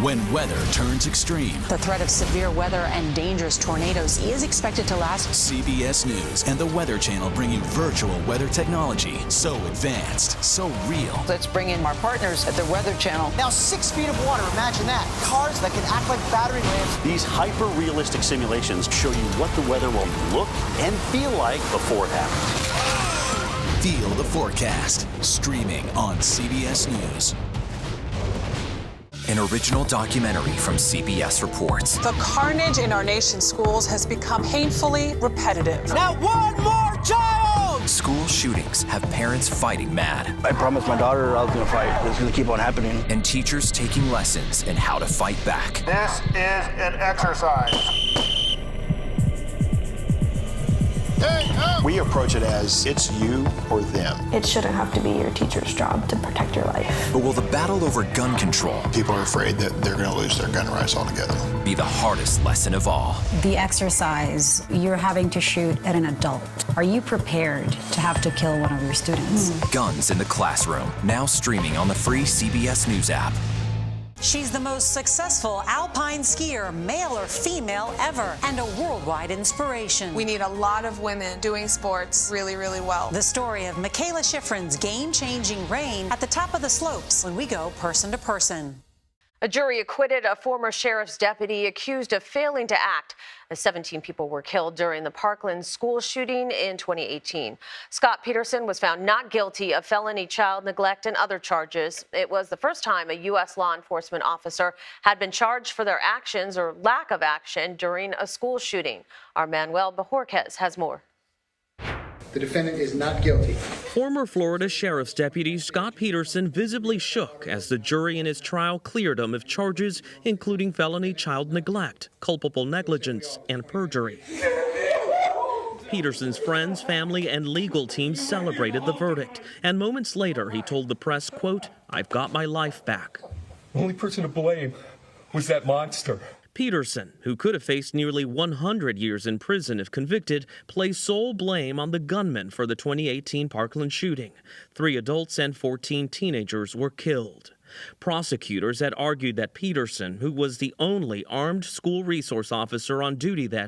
When weather turns extreme, The threat of severe weather and dangerous tornadoes is expected to last. CBS News and the Weather Channel bring you virtual weather technology so advanced, so real. Let's bring in our partners at the Weather Channel. Now 6 feet of water, imagine that. Cars that can act like battering rams. These hyper-realistic simulations show you what the weather will look and feel like before it happens. Feel the forecast, streaming on CBS News. An original documentary from CBS reports. The carnage in our nation's schools has become painfully repetitive. Now one more child! School shootings have parents fighting mad. I promised my daughter I was going to fight. It's going to keep on happening. And teachers taking lessons in how to fight back. This is an exercise. We approach it as it's you or them. It shouldn't have to be your teacher's job to protect your life. But will the battle over gun control People are afraid that they're going to lose their gun rights altogether. be the hardest lesson of all? The exercise, you're having to shoot at an adult. Are you prepared to have to kill one of your students? Guns in the Classroom, now streaming on the free CBS News app. She's the most successful alpine skier, male or female, ever, and a worldwide inspiration. We need a lot of women doing sports really, really well. The story of Michaela Schifrin's game-changing reign at the top of the slopes when we go person to person. A jury acquitted a former sheriff's deputy accused of failing to act as 17 people were killed during the Parkland school shooting in 2018. Scott Peterson was found not guilty of felony child neglect and other charges. It was the first time a U.S. law enforcement officer had been charged for their actions or lack of action during a school shooting. Our Manuel Bajorquez has more. The defendant is not guilty. Former Florida Sheriff's Deputy Scott Peterson visibly shook as the jury in his trial cleared him of charges including felony child neglect, culpable negligence, and perjury. Peterson's friends, family, and legal team celebrated the verdict, and moments later he told the press, quote, "I've got my life back." The only person to blame was that monster. Peterson, who could have faced nearly 100 years in prison if convicted, placed sole blame on the gunman for the 2018 Parkland shooting. 3 adults and 14 teenagers were killed. Prosecutors had argued that Peterson, who was the only armed school resource officer on duty that